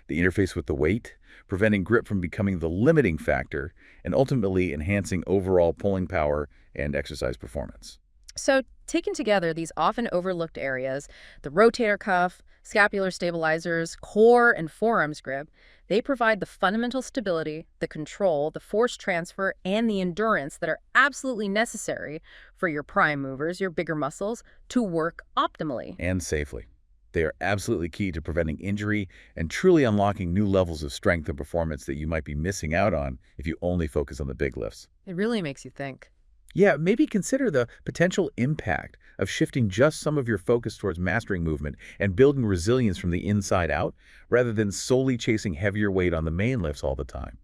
the interface with the weight, preventing grip from becoming the limiting factor, and ultimately enhancing overall pulling power and exercise performance. So, taken together, these often overlooked areas, the rotator cuff, scapular stabilizers, core, and forearms grip, they provide the fundamental stability, the control, the force transfer, and the endurance that are absolutely necessary for your prime movers, your bigger muscles, to work optimally. And safely. They are absolutely key to preventing injury and truly unlocking new levels of strength and performance that you might be missing out on if you only focus on the big lifts. It really makes you think. Yeah, maybe consider the potential impact of shifting just some of your focus towards mastering movement and building resilience from the inside out, rather than solely chasing heavier weight on the main lifts all the time.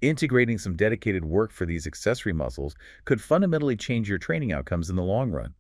Integrating some dedicated work for these accessory muscles could fundamentally change your training outcomes in the long run.